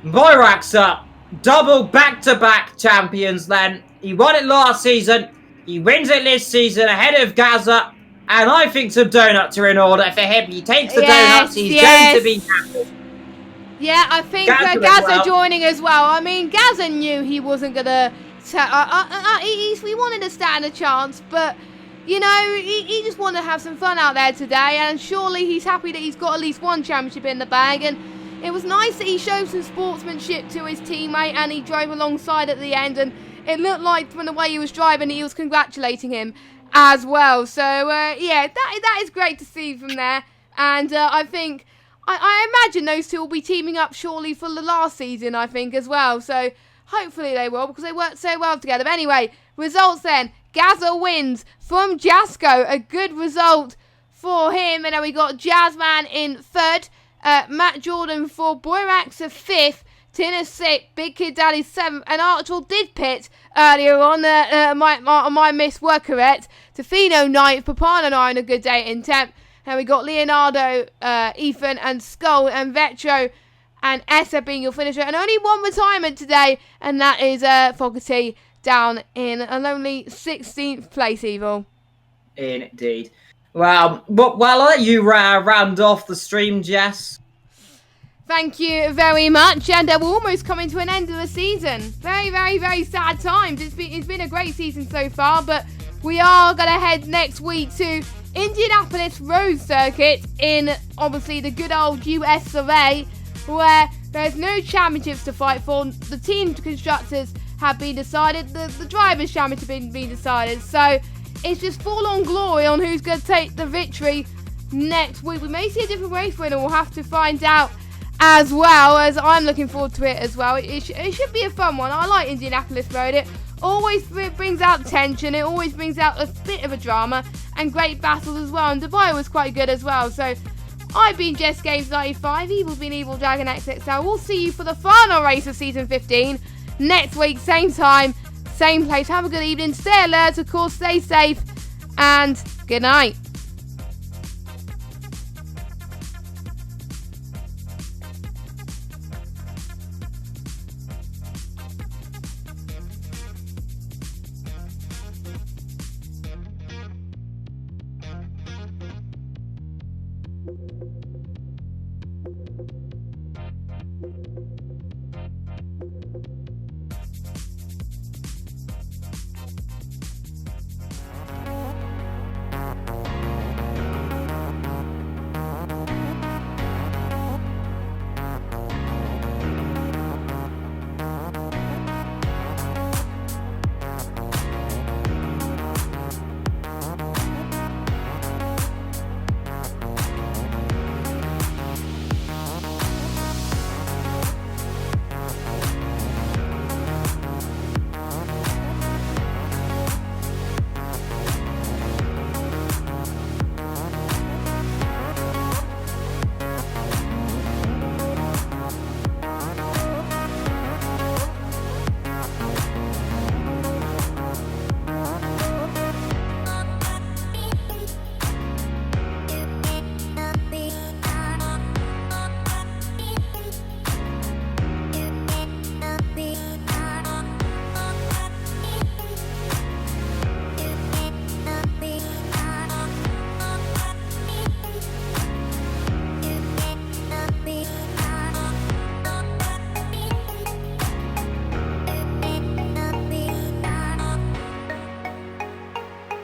[SPEAKER 2] Boy Raxa, double back-to-back champions then. He won it last season. He wins it this season ahead of Gaza. And I think some donuts are in order for him. He takes the donuts. He's going to be happy.
[SPEAKER 1] Yeah, I think Gaza joining as well. I mean, Gaza knew he wasn't going to... we wanted to stand a chance, but... You know, he just wanted to have some fun out there today, and surely he's happy that he's got at least one championship in the bag. And it was nice that he showed some sportsmanship to his teammate, and he drove alongside at the end. And it looked like from the way he was driving, he was congratulating him as well. So yeah, that is great to see from there. And I think I imagine those two will be teaming up surely for the last season. I think as well. So hopefully they will because they worked so well together. But anyway, results then. Gaza wins from Jasko, a good result for him. And then we got Jazzman in 3rd, Matt Jordan for Boy Raxa 5th, Tina 6th, Big Kid Daddy 7th, and Archel did pit earlier on. My miss were correct. Tofino 9th, Papano 9 a good day in 10th. And we got Leonardo, Ethan, and Skull, and Vetro, and Essa being your finisher. And only one retirement today, and that is Fogarty. Down in a lonely 16th place, Evil.
[SPEAKER 2] Indeed. Well, I'll let you round off the stream, Jess.
[SPEAKER 1] Thank you very much. And we're almost coming to an end of the season. Very, very, very sad times. It's been a great season so far, but we are going to head next week to Indianapolis Road Circuit in, obviously, the good old US of A, where there's no championships to fight for. The team constructors have been decided, the drivers' championship have been decided, so it's just forlorn glory on who's going to take the victory next week. We may see a different race winner, we'll have to find out as well, as I'm looking forward to it as well. It should be a fun one. I like Indianapolis Road. It always brings out tension, it always brings out a bit of a drama and great battles as well, and Dubai was quite good as well, so I've been Jess Games 95. Evil's been Evil Dragon XXL. We'll see you for the final race of season 15 next week, same time, same place. Have a good evening. Stay alert, of course. Stay safe, and good night.